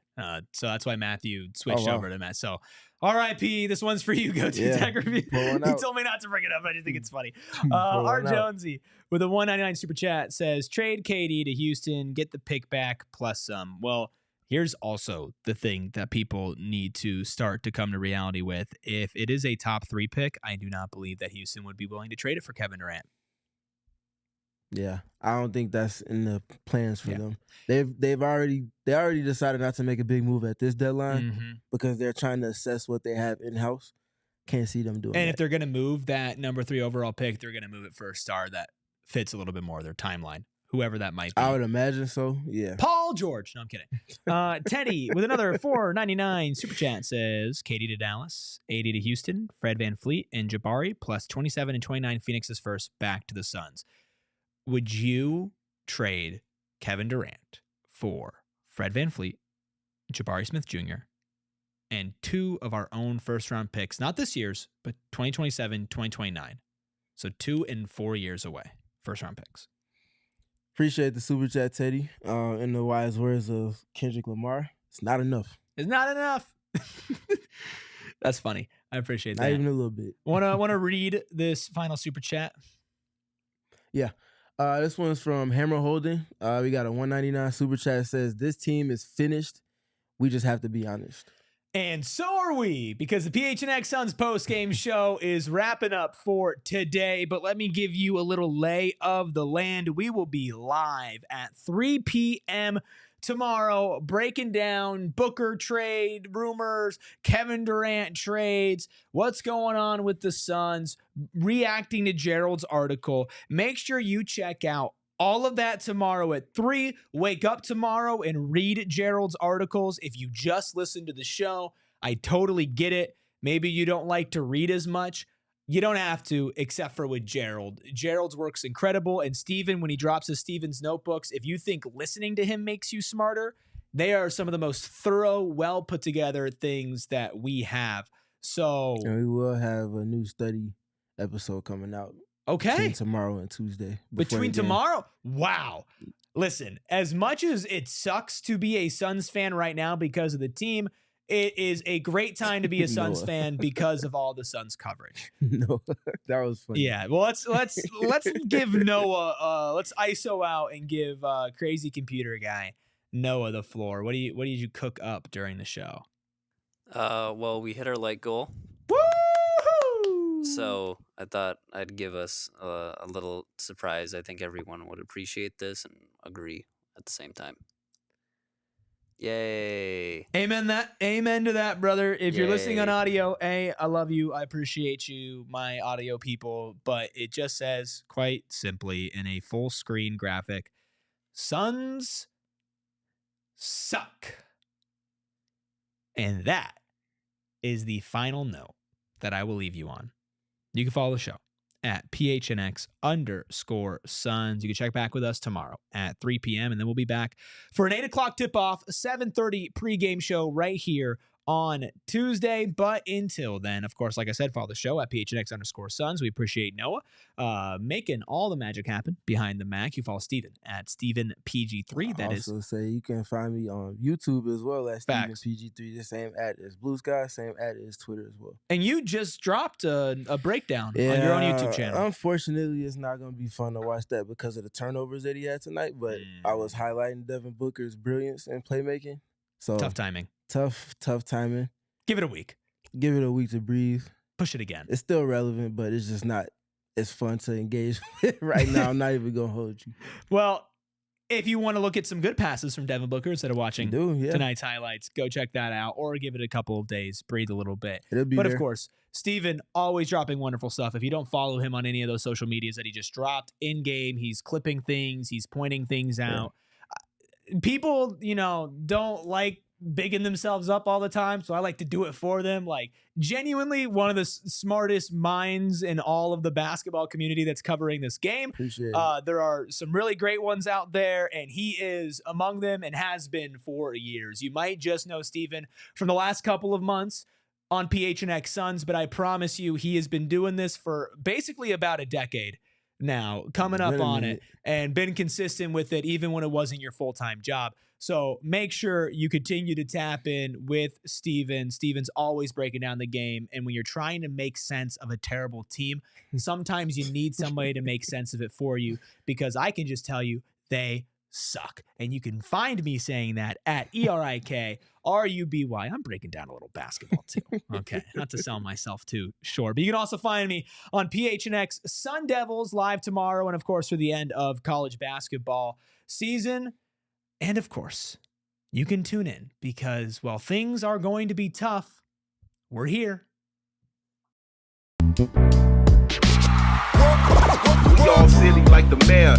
So that's why Matthew switched over to Matt. So, R.I.P. This one's for you, Go-To Tech Reviews. He told me not to bring it up. I just think it's funny. Art Jonesy with a $1.99 super chat says, trade KD to Houston, get the pick back plus some. Well, here's also the thing that people need to start to come to reality with. If it is a top 3 pick, I do not believe that Houston would be willing to trade it for Kevin Durant. Yeah, I don't think that's in the plans for them. They already decided not to make a big move at this deadline because they're trying to assess what they have in house. Can't see them doing that. And if they're going to move that number 3 overall pick, they're going to move it for a star that fits a little bit more of their timeline, whoever that might be. I would imagine so. Yeah. Paul George. No, I'm kidding. Teddy with another $4.99 super chat says KD to Dallas, 80 to Houston, Fred VanVleet and Jabari plus 27 and 29 Phoenix's first back to the Suns. Would you trade Kevin Durant for Fred VanVleet, Jabari Smith Jr., and 2 of our own first-round picks? Not this year's, but 2027, 2029. So 2 and 4 years away, first-round picks. Appreciate the super chat, Teddy. In the wise words of Kendrick Lamar, it's not enough. It's not enough. That's funny. I appreciate that. Not even a little bit. Want to read this final super chat? Yeah. This one's from Hammer Holden. We got a $1.99 super chat that says, this team is finished. We just have to be honest. And so are we, because the PHNX Suns post-game show is wrapping up for today. But let me give you a little lay of the land. We will be live at 3 p.m. tomorrow, breaking down Booker trade rumors, Kevin Durant trades, what's going on with the Suns, reacting to Gerald's article. Make sure you check out all of that tomorrow at 3. Wake up tomorrow and read Gerald's articles. If you just listen to the show, I totally get it. Maybe you don't like to read as much. You don't have to, except for with Gerald. Gerald's work's incredible. And Steven, when he drops his Steven's notebooks, if you think listening to him makes you smarter, they are some of the most thorough, well put together things that we have. So, and we will have a new study episode coming out. Okay. Tomorrow and Tuesday. Between tomorrow? Wow. Listen, as much as it sucks to be a Suns fan right now because of the team, it is a great time to be a Suns fan because of all the Suns coverage. No, that was funny. Yeah, well, let's give Noah let's ISO out and give crazy computer guy Noah the floor. What did you cook up during the show? Well, we hit our light goal. Woo! So I thought I'd give us a little surprise. I think everyone would appreciate this and agree at the same time. Yay. Amen to that, brother. If you're listening on audio, I love you. I appreciate you, my audio people. But it just says, quite simply, in a full screen graphic, Suns suck. And that is the final note that I will leave you on. You can follow the show at PHNX_Suns. You can check back with us tomorrow at 3 p.m. And then we'll be back for an 8 o'clock tip-off, 7:30 pregame show right here on Tuesday. But until then, of course, like I said, follow the show at PHNX_Suns. We appreciate Noah making all the magic happen behind the Mac. You follow Steven at StevenPG3. That is. Also say you can find me on YouTube as well as StevenPG3. The same ad as Blue Sky, same ad as Twitter as well. And you just dropped a breakdown on your own YouTube channel. Unfortunately, it's not going to be fun to watch that because of the turnovers that he had tonight. But I was highlighting Devin Booker's brilliance and playmaking. So tough timing. Tough timing. Give it a week. Give it a week to breathe. Push it again. It's still relevant, but it's just not as fun to engage with right now. I'm not even going to hold you. Well, if you want to look at some good passes from Devin Booker instead of watching tonight's highlights, go check that out or give it a couple of days. Breathe a little bit. But of course, Steven always dropping wonderful stuff. If you don't follow him on any of those social medias that he just dropped in-game, he's clipping things, he's pointing things out. People, don't like bigging themselves up all the time, so I like to do it for them. Like, genuinely one of the smartest minds in all of the basketball community that's covering this game. Appreciate it. There are some really great ones out there, and he is among them and has been for years. You might just know Steven from the last couple of months on PHNX Suns, but I promise you he has been doing this for basically about a decade now, coming up on it, and been consistent with it even when it wasn't your full-time job. So make sure you continue to tap in with Steven. Steven's always breaking down the game. And when you're trying to make sense of a terrible team, sometimes you need somebody to make sense of it for you, because I can just tell you they suck. And you can find me saying that at ERIKRUBY. I'm breaking down a little basketball too. Okay. Not to sell myself too short, but you can also find me on PHNX Sun Devils live tomorrow. And of course, for the end of college basketball season. And of course, you can tune in because while things are going to be tough, we're here. We all silly like the mayor.